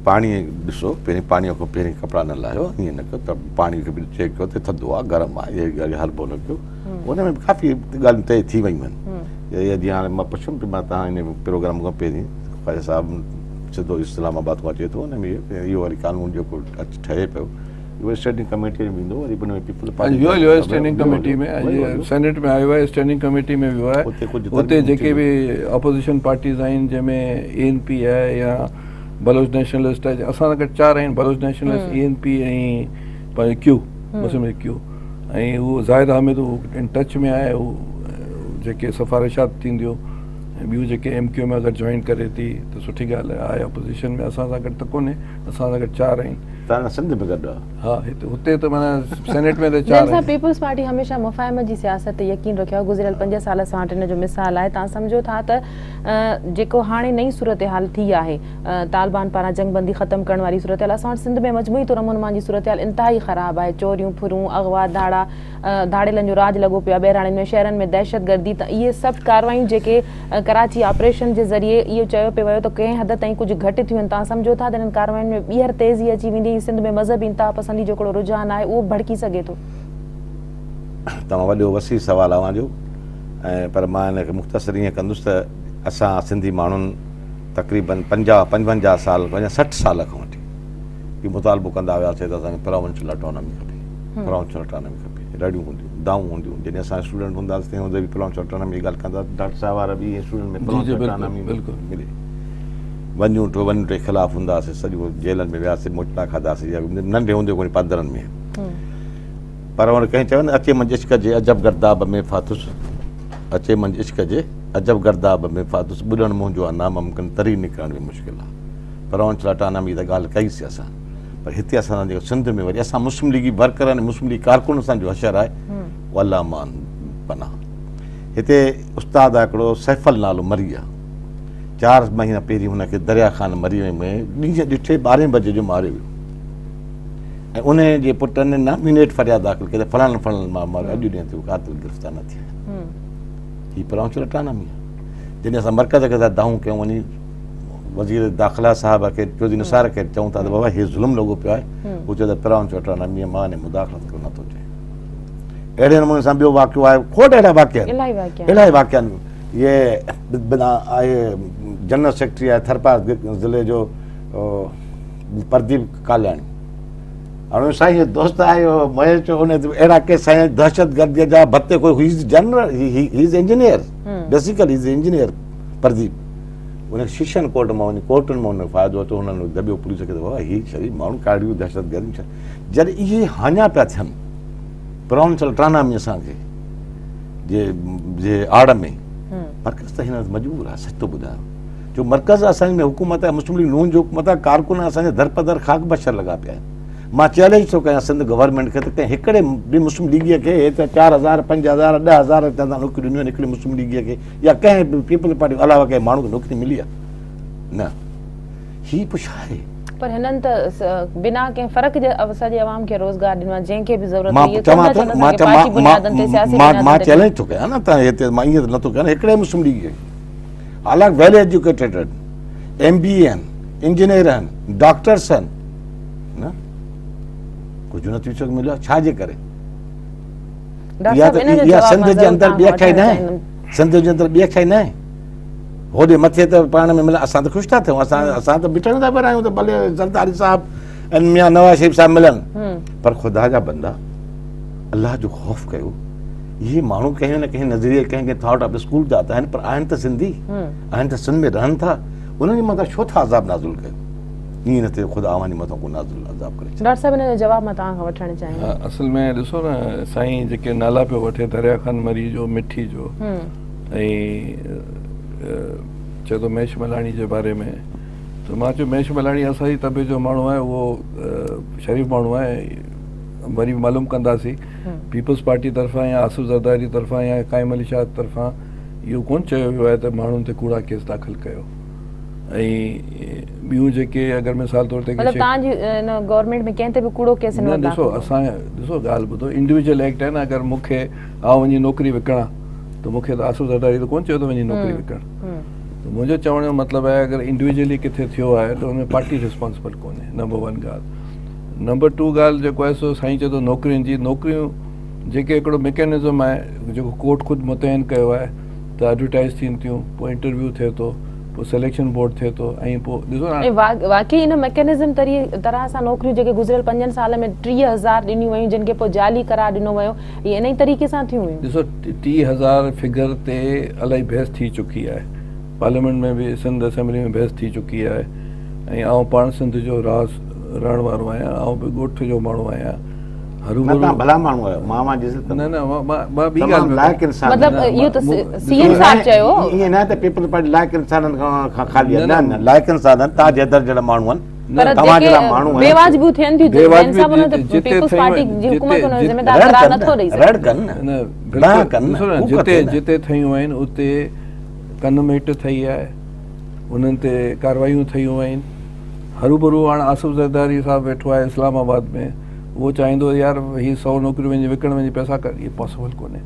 पाणी ॾिसो, पहिरीं पाणीअ खां पहिरीं कपिड़ा न लाहियो, ईअं न कयो त पाणी खे बि चेक कयो त थधो आहे गरम आहे, इहे ॻाल्हि हलबो न कयो। उन में काफ़ी ॻाल्हियूं तइ थी वियूं आहिनि। जीअं हाणे मां पुछुमि पियो, मां तव्हां इन प्रोग्राम खां पहिरीं ख़्वाजा साहिबु सिधो इस्लामाबाद खां अचे थो, हुन में इहो वरी कानून जेको ठहे पियो उहो स्टैंडिंग कमेटी में वेंदो, वरी उन में पीपल पार्टी वियो आहे स्टैंडिंग कमेटी में, सेनेट में आयो आहे, स्टैंडिंग कमेटी में वियो आहे। उते जेके बि अपोजिशन पार्टीज़ आहिनि जंहिंमें ANP आहे या बलोच नेशनलिस्ट आहे, असां सां गॾु 4 आहिनि, बलोच नेशनलिस्ट, ANP ऐं पंहिंजो क्यू, मुस्लिम लीग क्यू, ऐं उहो ज़ाहिद हामिद उहो इन टच में आहे, उहो जेके सिफ़ारिशात थींदियूं ऐं ॿियूं जेके MQ में अगरि जॉइन करे थी त सुठी ॻाल्हि आहे। अपोजिशन में असां सां गॾु त कोन्हे, असां सां गॾु 4 आहिनि। तव्हां सिंध में गॾु आहे? हा, हुते त माना सेनेट में त 4 आहिनि। पीपल्स पार्टी हमेशह मुफ़ाहिम जी सियासत ते यकीन रखियो आहे। गुज़िरियल 5 साल सां वटि इन जो मिसाल आहे। तव्हां सम्झो था त जेको हाणे नई सूरत हाल थी आहे, तालिबान पारां जंगबंदी ख़तमु करण वारी सूरत हाल, असां वटि सिंध में मजमूई तौर अमन जी सूरत हाल इंतिहाई ख़राबु आहे। चोरियूं फुरूं, अगवा धाड़ेलनि जो राज लॻो पियो आहे बहिराणियुनि में, शहरनि में दहशत गर्दी, त इहे सभु कार्रवायूं जेके कराची ऑपरेशन जे ज़रिए इहो चयो पियो वियो त कंहिं हद ताईं कुझु घटि थियूं आहिनि। तव्हां सम्झो था त इन्हनि कार्रवायुनि में ॿीहर तेज़ी अची वेंदी, सिंध में मज़हबी इंतिहा पसंदी जो हिकिड़ो रुझान आहे उहो भड़की सघे थो? तव्हां वॾो वसी सुवालु आहे मुंहिंजो, ऐं पर मां हिनखे मुख़्तसिर ईअं कंदुसि त असां सिंधी माण्हुनि तक़रीबन 55 साल 60 साल खां वठी इहो मुतालबो कंदा वियासीं त असांखे प्रोविंशियल ऑटोनॉमी खपे, प्रोविंशियल ऑटोनॉमी खपे। ॾाढियूं हूंदियूं, दाऊं हूंदियूं, जॾहिं असां स्टूडेंट हूंदासीं तंहिं हूंदे बि प्रोविंशियल ऑटोनॉमी जी ॻाल्हि कंदा, डॉक्टर साहिब वारा बि इहे स्टूडेंट में प्रोविंशियल ऑटोनॉमी मिले। वञूं टे ख़िलाफ़ु हूंदासीं, सॼो जेलनि में वियासीं, मोचला खाधासीं, नंढे हूंदे कोन्हे पादरनि में। पर वरी कंहिं चयो न, अचे मंझि इश्क जे अजब गर्दाब में फाथुसि, अचे मंझि इश्क जे अजब गर्दाब में फाथुसि, ॿुॾणु मुंहिंजो आहे नामुमकिन, तरी निकिरण बि मुश्किल आहे। प्रोविंशियल ऑटोनॉमी त ॻाल्हि कईसीं असां, पर हिते असां जेको सिंध में वरी असां मुस्लिम लीगी वर्कर आहिनि, मुस्लिम लीग कारकुन असांजो हशर आहे, अल्लाह मान पनाह। हिते उस्ताद आहे हिकिड़ो सैफल नालो मरी आहे, 4 महीना पहिरीं हुनखे दरिया खान मरी में ॾींहुं ॾिठे 12 बजे जो मारियो वियो, ऐं उन जे पुटनि नॉमिनेट फरियाद दाख़िल कई त फलाणे मां अॼु ॾींहं ते कातिल गिरफ़्तार न थिया। हीअ प्रोविंशियल ऑटोनॉमी आहे। जॾहिं असां मर्कज़ खे था दाऊं कयूं, वञी वज़ीर दाख़िला साहिब खे चौधरी निसार खे चऊं था त बाबा हीउ ज़ुल्म लॻो पियो आहे, हू चए त प्रोविंशियल ऑटोनॉमी मां हाणे मुदाख़लत करणु नथो चए। अहिड़े नमूने सां ॿियो वाक़ियो आहे, खोड़ अहिड़ा वाक़िया आहिनि, इलाही वाक़िया आहिनि। इहे आहे जनरल सेक्रेटरी आहे थरपार ज़िले जो प्रदीप काल्याणी, हाणे साईं दोस्त आयो महेश चयो उन अहिड़ा के साईं दहशतगर्दीअ जा भत्ते कोई ही general he is engineer basically is engineer Pradeep उन शिशन कोर्ट मां वञी कोर्टुनि मां उन फ़ाइदो वरितो हुननि दॿियो पुलिस खे बाबा ही शरीफ़ माण्हू काढ़ियूं दहशतगर्दी छा जॾहिं इहे हाञा पिया थियनि प्रोविंशियल ट्राना में असांखे जे आड़ में मर्कज़ त हिन मजबूर आहे सच थो ॿुधायो जो मर्कज़ असांजे में हुकूमत आहे मुस्लिम लीग नून जो हुकूमत आहे कारकुन असांजे दरपदर खाक बशर लॻा पिया आहिनि मां चैलेंज थो कयां सिंध गवर्नमेंट खे त कंहिं हिकिड़े बि मुस्लिम लीगीअ खे हे त 4,000 5,000 10,000 चवंदा नौकरियूं ॾिनियूं आहिनि हिकिड़े मुस्लिम लीगीअ खे या कंहिं बि पीपल पार्टी अलावा कंहिं माण्हू खे नौकरी मिली आहे न ही पुछ आहे पर हिननि त बिना कंहिं फ़र्क़ जे सॼे अवाम खे रोज़गार ॾिनो आहे जंहिंखे बि ज़रूरत मां हुई आहे चवां थो मां चैलेंज थो कयां न तव्हां हिते मां ईअं नथो कयां हिकिड़े मुस्लिम लीग खे हालांकि वेल एजुकेटेड आहिनि MBA आहिनि इंजीनियर आहिनि डॉक्टर्स आहिनि न कुझु न थी सघे मिलियो छाजे करे इहा सिंध जे अंदरि ॿी अखाई न आहे सिंध जे अंदरि ॿी अखाई न आहे होॾे मथे त पाण में मिलनि असां त ख़ुशि था थियूं असां त बीठण था पिया आहियूं त भले ज़रदारी साहिबु ऐं मियां नवाज़ शरीफ़ साहिबु मिलनि पर ख़ुदा जा बंदा अलाह जो ख़ौफ़ कयो इहे माण्हू कंहिं न कंहिं नज़रिए कंहिं कंहिं थॉट ऑफ स्कूल जा त आहिनि पर आहिनि त सिंधी आहिनि त सिंध में रहनि था उन्हनि जे मथां छो था अज़ाब नाज़ुल कयो ईअं न थिए ख़ुदा अवां जे मथां को नाज़ुल अज़ाब करे डॉक्टर साहिब हिन जो जवाब मां तव्हां खां वठणु चाहियां असल में ॾिसो न साईं जेके नाला पियो वठे दरिया खान मरी जो मिठी जो ऐं चए थो महेश मलाणी जे बारे में त मां चयो महेश मलाणी असांजी तबे जो माण्हू आहे उहो शरीफ़ माण्हू आहे वरी बि मालूम कंदासीं पीपल्स पार्टी तरफ़ां या आसिफ ज़रदारी तरफ़ां या क़ाइम अली शाह तरफ़ां इहो कोन चयो वियो आहे त माण्हुनि ते कूड़ा केस दाख़िल कयो ऐं ॿियूं जेके अगरि मिसाल तौर ते मतलब तव्हांजी गवर्नमेंट में कंहिं ते बि कूड़ो केस न ॾिसो असां ॾिसो ॻाल्हि ॿुधो इंडिविजुअल एक्ट आहे न अगरि मूंखे आउं वञी नौकिरी विकिणां त मूंखे त आसिफ ज़रदारी त कोन चयो त वञी नौकिरी विकिण त मुंहिंजो चवण जो मतिलबु आहे अगरि इंडिविजुअली किथे थियो आहे त हुनमें पार्टी रिस्पॉन्सिबल कोन्हे नंबर 1 ॻाल्हि नंबर 2 ॻाल्हि जेको आहे सो साईं चए थो नौकिरियुनि जी नौकिरियूं जेके हिकिड़ो मैकेनिज़म आहे जेको कोर्ट ख़ुदि मुतयन कयो आहे त एडवर्टाइज़ थीनि थियूं पोइ इंटरव्यू थिए थो पोइ सिलेक्शन बोर्ड थिए थो ऐं पोइ ॾिसो वाकई हिन मैकेनिज़म तरह सां नौकिरियूं जेके गुज़िरियल 5 साल में 30,000 ॾिनियूं वयूं जिन खे पोइ जाली करार ॾिनो वियो इहे इन ई तरीक़े सां थियूं हुयूं ॾिसो 30,000 फिगर ते इलाही बहस थी चुकी आहे पार्लियामेंट में बि सिंध असेंबली में बहस थी चुकी आहे ऐं आउं पाण सिंध जो राज़ रहण वारो आहियां आउं बि ॻोठ जो माण्हू आहियां भला माण्हू आहियो मां न मां ॿी ॻाल्हि लाइक़ इंसान मतलब इहो त सीएम साहब चयो ईअं न त पीपल पार्टी लाइक़ इंसाननि खां ख़ाली आहे न लाइक़ इंसान आहिनि तव्हां जेतिरा जहिड़ा माण्हू आहिनि पर तव्हां जहिड़ा माण्हू आहिनि बेवाजिबियूं थियनि थियूं जंहिं सां उन ते पीपल्स पार्टी जी हुकूमत उन ज़िम्मेदार करार नथो ॾेई सघे रड़ कनि जिते जिते ठहियूं आहिनि उते कनमेट ठही आहे उन्हनि ते कार्रवाइयूं ठहियूं आहिनि हरूभरू हाणे आसिफ ज़रदारी साहिबु वेठो आहे इस्लामाबाद में उहो चाहींदो यार हीअ 100 नौकरियूं वञी विकिण वञी पैसा कर इहे पॉसिबल कोन्हे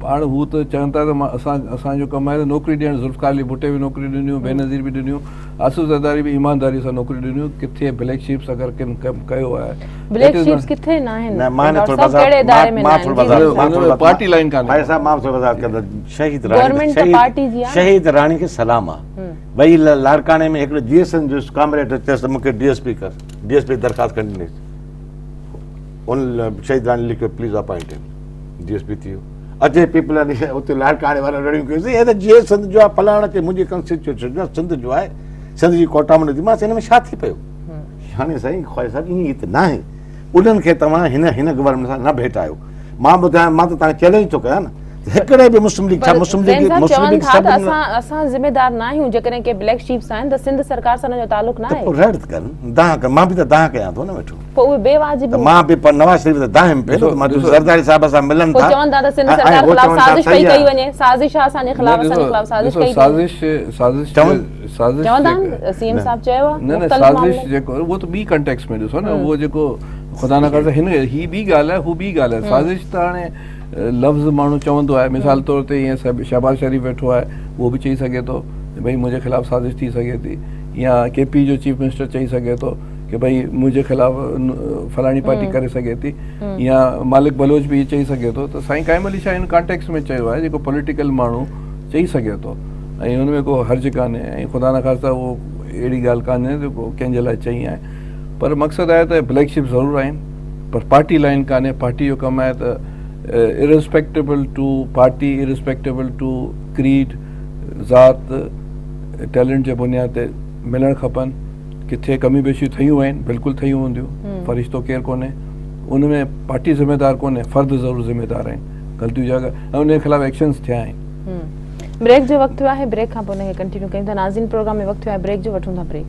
पाण हू त चवनि था त मां असांजो कमु आहे त नौकिरी ॾियणु ज़ुल्फ़कार अली भुट्टे बि नौकरी ॾिनियूं बेनज़ीर बि ॾिनियूं आसिफ ज़रदारी बि ईमानदारी सां नौकरी ॾिनियूं किथे ब्लैक शीप्स अगरि किन कमु कयो आहे ब्लैक शीप्स किथे न आहिनि न मां डॉक्टर साहब कहिड़े इदारे में न आहिनि पार्टी लाइन कान्हे भाई साहब मां थोरो वज़ाहत कंदो शहीद गवर्नमेंट त पार्टी जी आहे शहीद राणी खे सलाम आहे भई लाड़काने में हिकिड़ो GSN जो कामरेड चयसि मूंखे DSP कर DSP दरख़्वास्त करणी उन शहीद राणी लिखियो प्लीज़ अपॉइंट DSP थी वियो अचे पीपल उते लाड़काने वारा रड़ियूं कयोसीं हे त जीअं सिंध जो आहे फलाणा ते मुंहिंजी कंस्टिट्यूशन जो सिंध जो आहे सिंध जी कोटा में मां हिन में छा थी पियो हाणे साईं ख्वाहिश साहिबु ईअं त न आहे उन्हनि खे तव्हां हिन गवर्नमेंट सां न भेटायो मां ॿुधायां मां त तव्हांखे चैलेंज थो कयां न हिकिड़े बि मुस्लिम लीग असां ज़िम्मेदार न आहियूं जेकॾहिं के ब्लैक शीप्स आहिनि त सिंध सरकार सां हुनजो तालुक न आहे रड़ कनि दाह कर मां बि त दाह कयां थो न वेठो पोइ उहे बेवाजिब मां बि पर नवाज़ शरीफ़ त दाह में पियो मां ज़रदारी साहिब सां मिलनि था चवंदा त सिंध सरकार ख़िलाफ़ साज़िश पई कई वञे साज़िश आहे असांजे ख़िलाफ़ साज़िश कई चवंदा सीएम साहब चयो आहे न साज़िश जेको उहो त ॿी कंटेक्स्ट में ॾिसो न उहो जेको ख़ुदा न करे हिन ही ॿी ॻाल्हि आहे हू ॿी ॻाल्हि आहे साज़िश त हाणे लफ़्ज़ माण्हू चवंदो आहे मिसाल तौर ते ईअं शहबाज़ शरीफ़ वेठो आहे उहो बि चई सघे थो भई मुंहिंजे ख़िलाफ़ु साज़िश थी सघे थी या KP जो चीफ मिनिस्टर चई सघे थो की भई मुंहिंजे ख़िलाफ़ु फलाणी पार्टी करे सघे थी या मालिक बलोच बि चई सघे थो त साईं क़ाइम अली शाह हिन कॉन्टेक्स्ट में चयो आहे जेको पॉलिटिकल माण्हू चई सघे थो ऐं हुन में को हर्ज कान्हे ऐं ख़ुदा न ख़ास्ता उहो अहिड़ी ॻाल्हि कान्हे जेको कंहिंजे लाइ चई आहे पर मक़सदु आहे त ब्लैकशिप ज़रूरु आहिनि, पर पार्टी लाइन कान्हे। पार्टी जो कमु आहे त इरिस्पेक्टेबल टू पार्टी, इरिस्पेक्टेबल टू क्रीड, ज़ात, टैलेंट जे बुनियाद ते मिलणु खपनि। किथे कमी बेशियूं ठहियूं आहिनि, बिल्कुलु ठहियूं हूंदियूं, फ़रिश्तो केरु कोन्हे। उन में पार्टी ज़िम्मेदार कोन्हे, फ़र्द ज़रूरु ज़िम्मेदार आहिनि। ग़लतियूं जॻह ऐं उन जे ख़िलाफ़ एक्शन्स थिया आहिनि। ब्रेक जो वक़्तु थियो आहे, ब्रेक खां पोइ हुनखे कंटिन्यू कयूं था। नाज़रीन, प्रोग्राम में वक़्तु थियो आहे ब्रेक जो, वठूं था ब्रेक।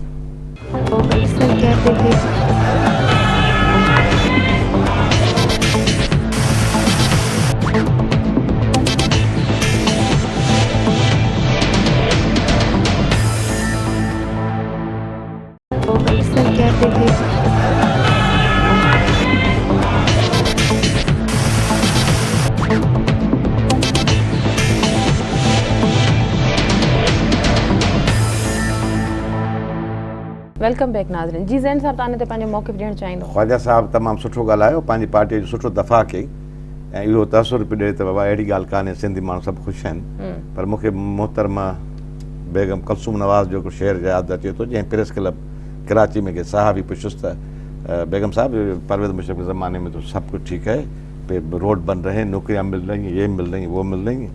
वेलकम बैक नाज़रीन। जी ज़ैन साहब, तव्हां ते पंहिंजो मौक़िफ़ ॾियणु चाहींदो? ख्वाजा साहब तमामु सुठो ॻाल्हायो, पंहिंजी पार्टीअ जो सुठो दफ़ा कई ऐं इहो तासुर पियो ॾिए त बाबा अहिड़ी ॻाल्हि कान्हे, सिंधी माण्हू सभु ख़ुशि आहिनि। पर मूंखे मोहतरमा बेगम कलसूम नवाज़ जो हिकिड़ो शेर यादि अचे थो, जंहिं प्रेस क्लब कराची में के साहब ही पुछुसि त बेगम साहब परवेज़ मुशर्रफ के ज़माने में तो सब कुछ ठीक है, पे रोड बन रहे हैं, नौकरियाँ मिल रही हैं, ये मिल रही हैं, वो मिल रही हैं।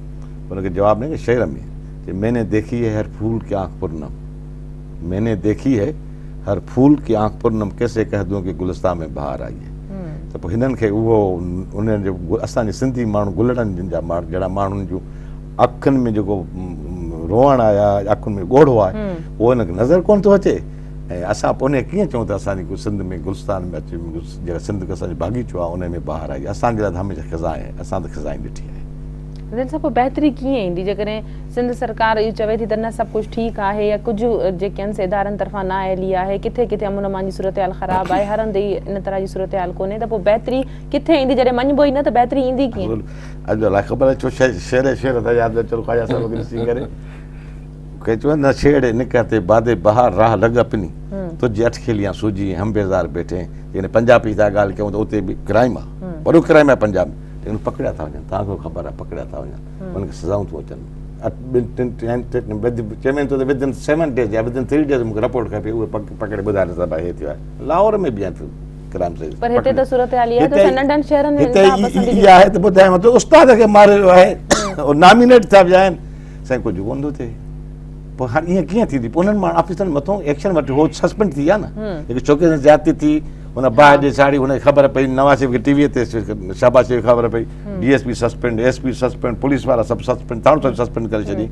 उनके जवाब नहीं कि शेर में कि मैंने देखी है हर फूल की आँख पुरनम, मैंने देखी है हर फूल की आँख पुरनम, कैसे कह दूं कि गुलिस्तान में बहार आई है। त पोइ हिननि खे उहो उन्हनि जो असांजे सिंधी माण्हू गुलड़नि जा माण्हू जहिड़ा माण्हुनि जूं अखियुनि में जेको रोअण आया, अखियुनि में ॻोढ़ो आहे, उहो हिनखे नज़र कोन थो अचे। ऐं असां पोइ उन कीअं चऊं त असांजी सिंध में गुलिस्तान में अचे, जेका सिंध असांजो बाग़ीचो आहे उन में बहार आई। असांजे लाइ हमेशह ख़ज़ा आहे, असां त ख़ज़ा ई ॾिठी आहे। ज़ैन साहब, पोइ बहितरी कीअं ईंदी जेकॾहिं सिंध सरकार इहो चवे थी त न सभु कुझु ठीकु आहे, या कुझु जेके आहिनि इदारनि तरफ़ां नाअहली आहे, किथे किथे अमन अमान जी सूरत हाल ख़राबु आहे, हर हंधि इन तरह जी सूरत हाल कोन्हे, त पोइ बहितरी किथे ईंदी? जॾहिं मञिबो ई न त बहितरी ईंदी कीअं? अॼु अलाए ख़बर आहे छो शेर शेर था यादि अचो ख्वाजा साहिब ॾिसी करे के चवनि न छेड़े निकरते बादे बहार राह लॻ अपनी, तुझे अटखेलियां सूजी हम बेज़ार बैठे। यानी पंजाबी था ॻाल्हि कयूं त उते बि क्राइम आहे, वॾो क्राइम आहे पंजाब में, लेकिन पकड़िया था वञनि, तव्हांखे ख़बर आहे पकड़िया था वञनि, उनखे सज़ाऊं थियूं अचनि। चवनि थो त विदिन 7 days या विदिन 3 days मूंखे रिपोर्ट खपे, उहे पकड़े ॿुधाइनि त भाई हे थियो आहे। लाहौर में बि आहिनि क्राइम से, पर हिते त सूरत हाल इहा आहे त नंढनि शहरनि में इहा आहे त ॿुधायांव थो उस्ताद खे मारियो आहे, नॉमिनेट था विया आहिनि, साईं कुझु कोन थो थिए। पोइ हाणे ईअं कीअं थींदी? पोइ उन्हनि माण्हू ऑफिसरनि मथां एक्शन वठो, उहो सस्पेंड थी विया न। जेके छोकिरे सां ज्यादती थी, हुन बाहि जे साड़ी हुनखे ख़बर पई, नवाज़ शरीफ़ खे टीवीअ ते शाबाशी खे ख़बर पई, DSP suspend, SP suspend, police वारा सभु सस्पेंड, ताणो सस्पेंड करे छॾी।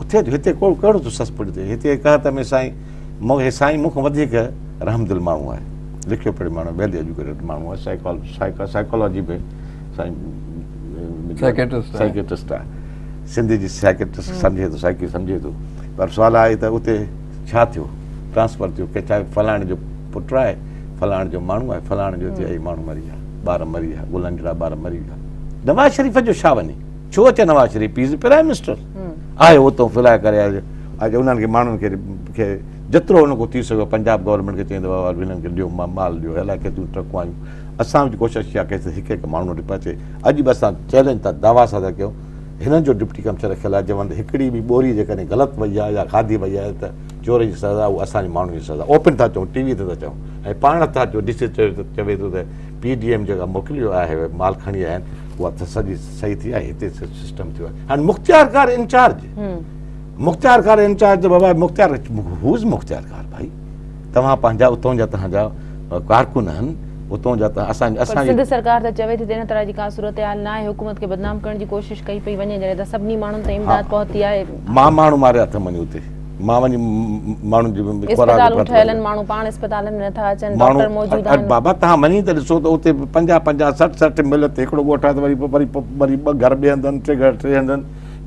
उते हिते को कहिड़ो थो सस्पेंड थिए? हिते कहत में साईं मूंखां वधीक रहमदिल माण्हू आहे, लिखियो पढ़ियो माण्हू, वेल एजुकेटेड माण्हू आहे, साइकोलॉजी में साईं साइकेट्रिस्ट आहे, सिंधी जी साइकेट्रिस्ट सम्झे थो, साइकी सम्झे थो। पर सुवाल आहे त उते छा थियो, ट्रांसफर थियो के छा फलाणे जो पुटु आहे, फलाणे जो माण्हू आहे, फलाणे जो हिते माण्हू मरी विया, ॿार मरी विया, गुलनि जहिड़ा ॿार मरी विया। नवाज़ शरीफ़ जो छा वञे? छो अचे नवाज़ शरीफ़? इज़ प्राइम मिनिस्टर आहे, उतां फिलाए करे अॼु उन्हनि खे माण्हुनि खे जेतिरो उन खां थी सघियो पंजाब गवर्नमेंट खे चईंदो आहे हिननि खे ॾियो, माल ॾियो, अलाए केतिरियूं ट्रकूं आयूं। असां बि कोशिशि कया कईसीं हिकु हिकु माण्हू वटि पहुचे। अॼु बि असां चैलेंज था, दावा सां था कयूं, हिननि जो डिप्टी कमिश्नर रखियलु आहे, चवंदे हिकिड़ी बि ॿोरी जेकॾहिं ग़लति वई आहे या खाधी वई आहे त चोर जी सज़ा, उहा असांजे माण्हुनि जी सज़ा। ओपन था चऊं, टीवी ते था चऊं, ऐं पाण था चऊं, DC चवे थो त PDM जेका मोकिलियो आहे माल खणी आया आहिनि, उहा त सॼी सही थी आहे, हिते सिस्टम थियो आहे। हाणे मुख़्तियार कार इंचार्ज, मुख़्तियार कार इंचार्ज, बाबा मुख़्तियार हूज़ मुख़्तियार कार भाई? तव्हां पंहिंजा उतां जा तव्हांजा कारकुन आहिनि, उतां जा त असांजी सिंध सरकार त चवे थी त इन तरह जी का सूरत हाल न आहे, हुकूमत खे बदनाम करण जी कोशिशि कई पई वञे, जॾहिं त सभिनी माण्हुनि ताईं इमदाद पहुती आहे। मां माण्हू मारिया अथमि वञी उते, मां वञी माण्हुनि जी इस्पतालूं ठहियल आहिनि, माण्हू पाण इस्पतालनि में नथा अचनि, डॉक्टर मौजूद आहिनि। बाबा तव्हां वञी त ॾिसो त उते 50-50, 60-60 मिल ते हिकिड़ो ॻोठ आहे त वरी ॿ घर ॿिए हंधि, 3 घर टे हंधि।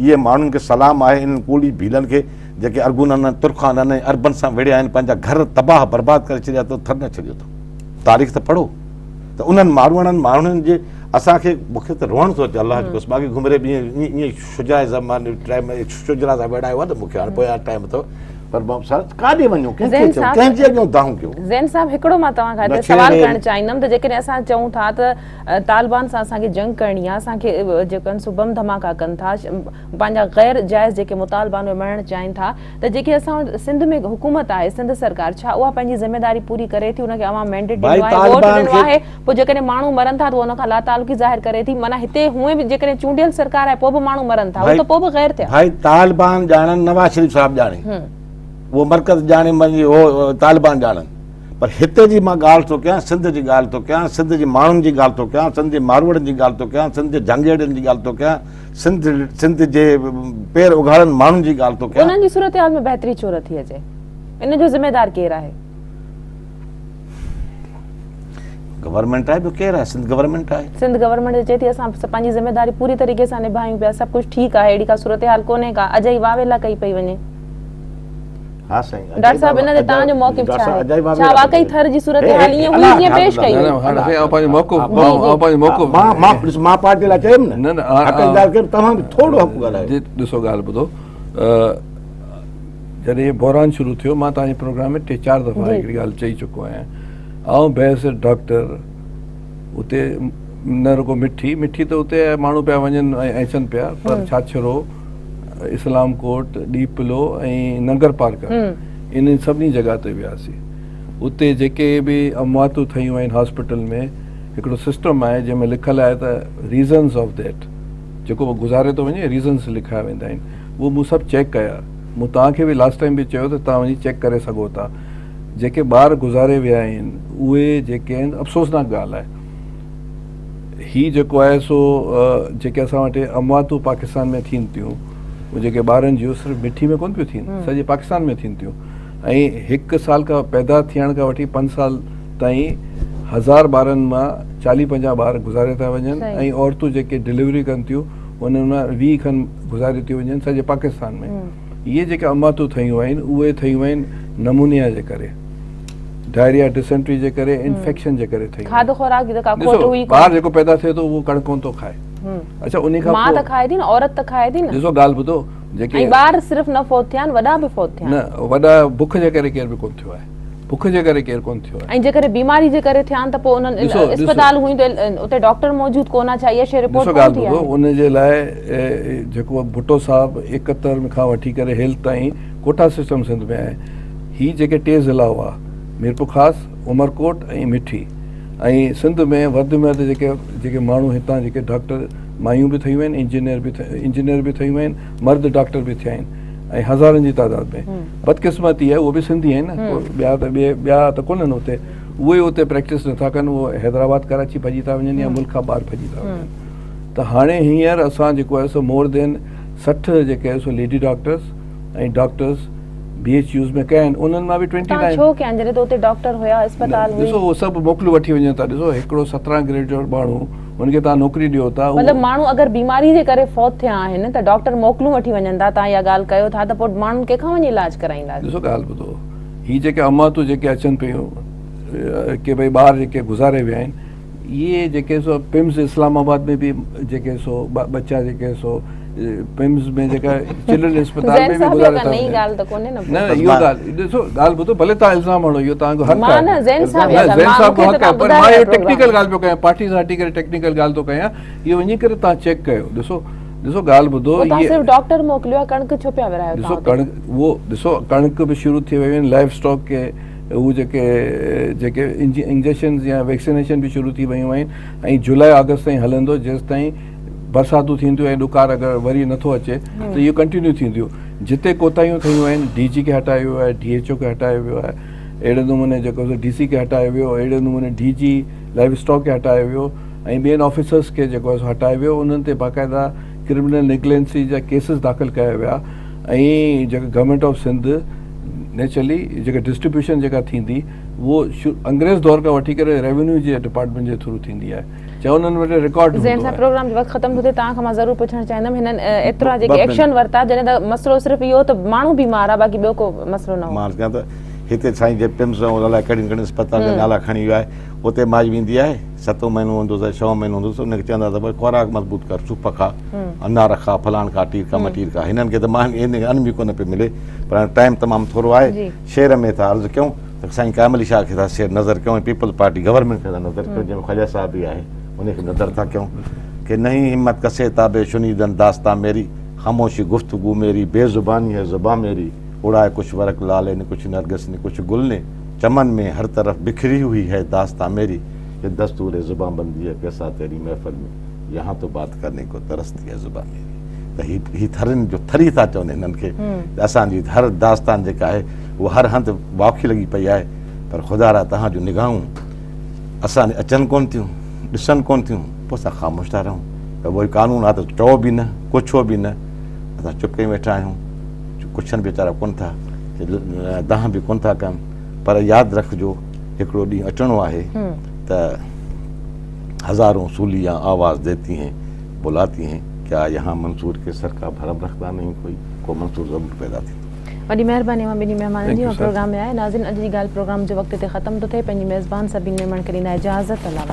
इहे माण्हुनि खे सलाम आहे, इन्हनि कूड़ी भीलनि खे जेके अरगुननि तुर्खाननि अरबन सां विड़िया आहिनि, पंहिंजा घर तबाह बर्बाद करे छॾिया अथऊं, थर न छॾियो अथऊं। तारीख़ त पढ़ो त उन्हनि माण्हुनि जे असांखे, मूंखे त रोअण थो अचे अलाह जो बाक़ी घुमरे बि ईअं शुजा ज़माने टाइम शुजरा सां विड़ायो आहे न मूंखे, हाणे पोयां टाइम अथव पर काॾे वञो ज़ैन साहब- कंहिंजे अॻियां दाऊं कयो ज़ैन साहब हिकिड़ो मां तव्हां खां हिते न सवाल छेड़े- करणु चाहींदमि त जेकॾहिं असां चऊं था त तालिबान सां असांखे जंग करणी आहे, असांखे जेके आहिनि सो बम धमाका कनि था, पंहिंजा गैर जाइज़ जेके मुतालबान में मरणु चाहिनि था, त जेके असां वटि सिंध में हुकूमत आहे, सिंध सरकार, छा उहा पंहिंजी ज़िमेदारी पूरी करे थी? उनखे अवां मैंडेट भाई ॾिनो आहे, वोट तालिबान ॾिनो खे- आहे, पोइ जेकॾहिं माण्हू मरनि था त उन खां लातालुकी ज़ाहिर करे थी? माना हिते हूअं बि जेकॾहिं चूंडियल सरकार आहे पोइ बि माण्हू मरनि था, उहो त पोइ बि गैर थिया। भाई तालिबान ॼाणनि, नवाज़ शरीफ़ साहब ॼाणे, वो मरकज़ ॼाणे, वो तालिबान ॼाणनि, पर हिते जी मां ॻाल्हि थो कयां, सिंध जी ॻाल्हि थो कयां, सिंध जे माण्हुनि जी ॻाल्हि थो कयां, सिंध जे मारवड़नि जी ॻाल्हि थो कयां, सिंध जे जंगेड़नि जी ॻाल्हि थो कयां, सिंध जे पेर उघाड़नि माण्हुनि जी ॻाल्हि थो कयां। उन्हनि जी सूरत हाल में बहितरी छो नथी अचे? इन जो ज़िमेदार केरु आहे? गवर्नमेंट आहे, ॿियो केरु आहे? सिंध गवर्नमेंट आहे। सिंध गवर्नमेंट चए थी असां पंहिंजी ज़िमेदारी पूरी तरीक़े सां निभायूं पिया, सभु कुझु ठीकु आहे, अहिड़ी का सूरत हाल कोन्हे का, अजय वावेला कई पई वञे। हाँ साईं, डॉक्टर साहब इन ते तव्हांजो मौक़िफ़ छा आहे? छा वाकई थर जी सूरत हाल ईअं हुई जीअं पेश कई? न, न, हाणे साईं, पंहिंजो मौक़िफ़ मां पार्टी लाइ चयुमि न, न, न, हा, हक़ जी ॻाल्हि कयो, तव्हां बि थोरो हक़ ॻाल्हायो। ॾिसो ॻाल्हि ॿुधो, जॾहिं बहरान शुरू थियो, मां तव्हांजे प्रोग्राम में 3-4 दफ़ा हिकिड़ी ॻाल्हि चई चुको आहियां, ऐं बहस डॉक्टर उते न रुगो मिठी त उते माण्हू पिया वञनि ऐं अचनि पिया, पर छाछरो, इस्लाम कोट, डीपलो ऐं नंगर पार्क, इन सभिनी जॻह ते वियासीं। उते जेके बि अमवातूं ठहियूं आहिनि हॉस्पिटल में, हिकिड़ो सिस्टम आहे जंहिंमें लिखियलु आहे त रीज़न्स ऑफ दैट, जेको गुज़ारे थो वञे रीज़न्स लिखिया वेंदा आहिनि, उहो मूं सभु चेक कया। मूं तव्हांखे बि लास्ट टाइम बि चयो त तव्हां वञी चेक करे सघो था। जेके ॿार गुज़ारे विया आहिनि उहे जेके आहिनि, अफ़सोसनाक ॻाल्हि आहे, हीउ जेको आहे सो जेके असां वटि अमवातूं पाकिस्तान में थियनि थियूं, उहे जेके ॿारनि जूं सिर्फ़ु मिठी में कोन्ह पियूं थियनि, सॼे पाकिस्तान में थियनि थियूं, ऐं 1 साल खां पैदा थियण खां वठी 5 साल ताईं 1000 ॿारनि मां 40-50 ॿार गुज़ारे था वञनि, ऐं औरतूं जेके डिलीवरी कनि थियूं उन्हनि मां 20 खनि गुज़ारे थियूं वञनि सॼे पाकिस्तान में। इहे जेके अमवातूं ठहियूं आहिनि उहे ठहियूं आहिनि नमूनिया जे करे, डायरिया, डिसेंट्री जे करे, इन्फेक्शन जे करे ठहियूं। खाधो खुराक जी त का खोट हुई ॾिसो, ॿार जेको पैदा थिए थो उहो कणिक कोन थो खाए, अच्छा उन खां मां त खाए थी न, औरत त खाए थी न। ॾिसो ॻाल्हि ॿुधो, जेके ऐं ॿार सिर्फ़ु न फोत थिया आहिनि, वॾा बि फोत थिया आहिनि। न, वॾा बुख जे करे केर बि कोन थियो आहे, बुख जे करे केर कोन थियो आहे। ऐं जेकॾहिं बीमारी जे करे थिया आहिनि त पोइ उन्हनि अस्पताल हुई त उते डॉक्टर मौजूद कोन आहे, छा इहा शइ रिपोर्ट ॾिसो ॻाल्हि ॿुधो, उन जे लाइ जेको भुट्टो साहब 71 खां वठी करे हेल्थ ताईं कोटा सिस्टम सिंध में आहे। ही जेके 3 ज़िला हुआ, मीरपुर ख़ासि, उमरकोट ऐं मिठी, ऐं सिंध में वधि में वधि जेके माण्हू हितां जेके डॉक्टर मायूं बि ठहियूं आहिनि, इंजीनियर बि ठहियूं आहिनि, मर्द डॉक्टर बि थिया आहिनि, ऐं हज़ारनि जी तादाद में। बदकिस्मती आहे उहो बि सिंधी आहिनि न, ॿिया त कोन्हनि उते, उहे उते प्रैक्टिस नथा कनि, उहे हैदराबाद कराची भॼी था वञनि या मुल्क खां ॿाहिरि भॼी था वञनि। त हाणे हींअर असां जेको आहे सो मोर देन 60 जेके आहे सो लेडी डॉक्टर्स ऐं डॉक्टर्स BHUs में कया आहिनि, उन्हनि मां बि 29 छो कया जॾहिं त उते डॉक्टर हुया, अस्पताल हुई। ॾिसो उहो सभु मोकिलियूं वठी वञनि था। ॾिसो हिकिड़ो 17 ग्रेजुएट माण्हू, हुनखे तव्हां नौकिरी ॾियो था, मतिलबु माण्हू अगरि बीमारी जे करे फौत थिया आहिनि त डॉक्टर मोकिलियूं वठी वञनि था, तव्हां इहा ॻाल्हि कयो था, त पोइ माण्हुनि कंहिंखां वञी इलाज कराईंदा? ॾिसो ॻाल्हि ॿुधो, हीअ जेके अमातूं जेके अचनि पियूं की भई ॿार जेके गुज़ारे विया आहिनि, इहे जेके सो पिम्स इस्लामाबाद में बि जेके सो बच्चा जेके सो पिम्स में जेका चिल्ड्रन अस्पताल में बि गुज़ारे था वञनि। ॻाल्हि त कोन्हे न। न, इहो ॻाल्हि ॾिसो, ॻाल्हि ॿुधो, भले तव्हां इल्ज़ाम हणो, इहो तव्हांजो हक़ आहे। आहे, ज़ैन साहब जो हक़ आहे, पर मां इहो टेक्निकल ॻाल्हि पियो कयां, पार्टी सां हटी करे टेक्निकल ॻाल्हि थो कयां, इहो वञी करे तव्हां चेक कयो। ॾिसो ॻाल्हि ॿुधो, सिर्फ़ु डॉक्टर मोकिलियो आहे, कणिक छो पिया विरायो? ॾिसो कणिक, उहो ॾिसो कणिक बि शुरू थी वियूं आहिनि, लाइफ स्टॉक के उहे जेके इंजेक्शन या वैक्सीनेशन बि शुरू थी वियूं आहिनि, ऐं जुलाई अगस्त ताईं हलंदो, जेसि ताईं बरसातूं थींदियूं ऐं ॾुकार अगरि वरी नथो अचे त इहो कंटिन्यू थींदियूं। जिते कोताहियूं थियूं आहिनि, DG खे हटायो वियो आहे, DHO खे हटायो वियो आहे, अहिड़े नमूने जेको DC खे हटायो वियो, अहिड़े नमूने DG लाइफ स्टॉक खे हटायो वियो, ऐं ॿियनि ऑफिसर्स खे जेको आहे हटायो वियो, उन्हनि ते बाक़ाइदा क्रिमिनल नेग्लेंसी जा केसिस दाख़िल कया विया, ऐं जेका गवर्नमेंट ऑफ सिंध नेचुरली जेका डिस्ट्रीब्यूशन जेका थींदी उहो अंग्रेज़ दौर खां वठी करे रेवेन्यू जे डिपार्टमेंट जे थ्रू थींदी आहे, चाहे उन्हनि वटि रिकॉर्ड हूंदो आहे। प्रोग्राम जो वक़्तु ख़तम थो थिए, तव्हां खां मां ज़रूरु पुछणु चाहींदमि, हिननि एतिरा जेके एक्शन वरिता, जॾहिं त मसइलो सिर्फ़ु इहो त माण्हू बीमार आहे, बाक़ी ॿियो को मसइलो न हो। हिते साईं जे पिम्स ऐं अलाए कहिड़ियुनि कहिड़ियुनि अस्पताल जा नाला खणी वियो आहे उते माई वेंदी आहे 7 महीनो हूंदुसि 6 महीनो हूंदुसि उनखे चवंदा त भई खुराक मज़बूत कर सूप खा अनार खा फलाण खा टीर खा मटीर खा हिननि खे त मां अन्न बि कोन पियो मिले पर हाणे टाइम तमामु थोरो आहे शहर में था अर्ज़ु कयूं त साईं कामली शाह खे था शेर नज़र कयूं ऐं पीपल्स पार्टी गवर्नमेंट खे था नज़र कयूं जंहिंमें ख्वाजा साहब बि आहे उनखे नज़र था कयूं कि नहीं हिम्मत कसे ताबे शुनीदन दास्तां मेरी खामोशी गुफ्तगू मेरी बेजुबानी है ज़ुबां मेरी उड़ाए कुछ वर्क लाले ने कुछ नरगिस ने कुछ गुल ने चमन में हर तरफ बिखरी हुई है दास्तां मेरी ये दस्तूर ज़ुबां बंदी है पैसा तेरी महफिल में यहाँ तो बात करने को तरसती है ज़ुबां मेरी त ही थरनि जो थरी था चवनि हिननि खे असांजी हर दास्तान जेका आहे उहा हर हंधि वाखी लॻी पई आहे पर ख़ुदा रा तव्हां जूं निगाहूं असां अचनि कोन थियूं ॾिसनि कोन थियूं पोइ असां ख़ामोश था रहूं त उहो कानून आहे त चओ बि न पुछो बि न असां चुप कई वेठा आहियूं कुझु वीचारा कोन था दाह बि कोन था कनि पर यादि रखिजो हिकिड़ो ॾींहुं अचिणो आहे त हज़ारों सूलियाँ आवाज़ देती हैं बुलाती हैं क्या यहाँ मंसूर के सर का भरम रखता नहीं को मंसूर ज़रूर पैदा थी वॾी महिरबानी मां ॿिन्ही महिमाननि जी प्रोग्राम में आहे नाज़रीन अॼु जी ॻाल्हि प्रोग्राम जो वक़्त ते ख़तम थो थिए पंहिंजी मेज़बान सभिनी मेमण खे ॾींदा इजाज़त अलाह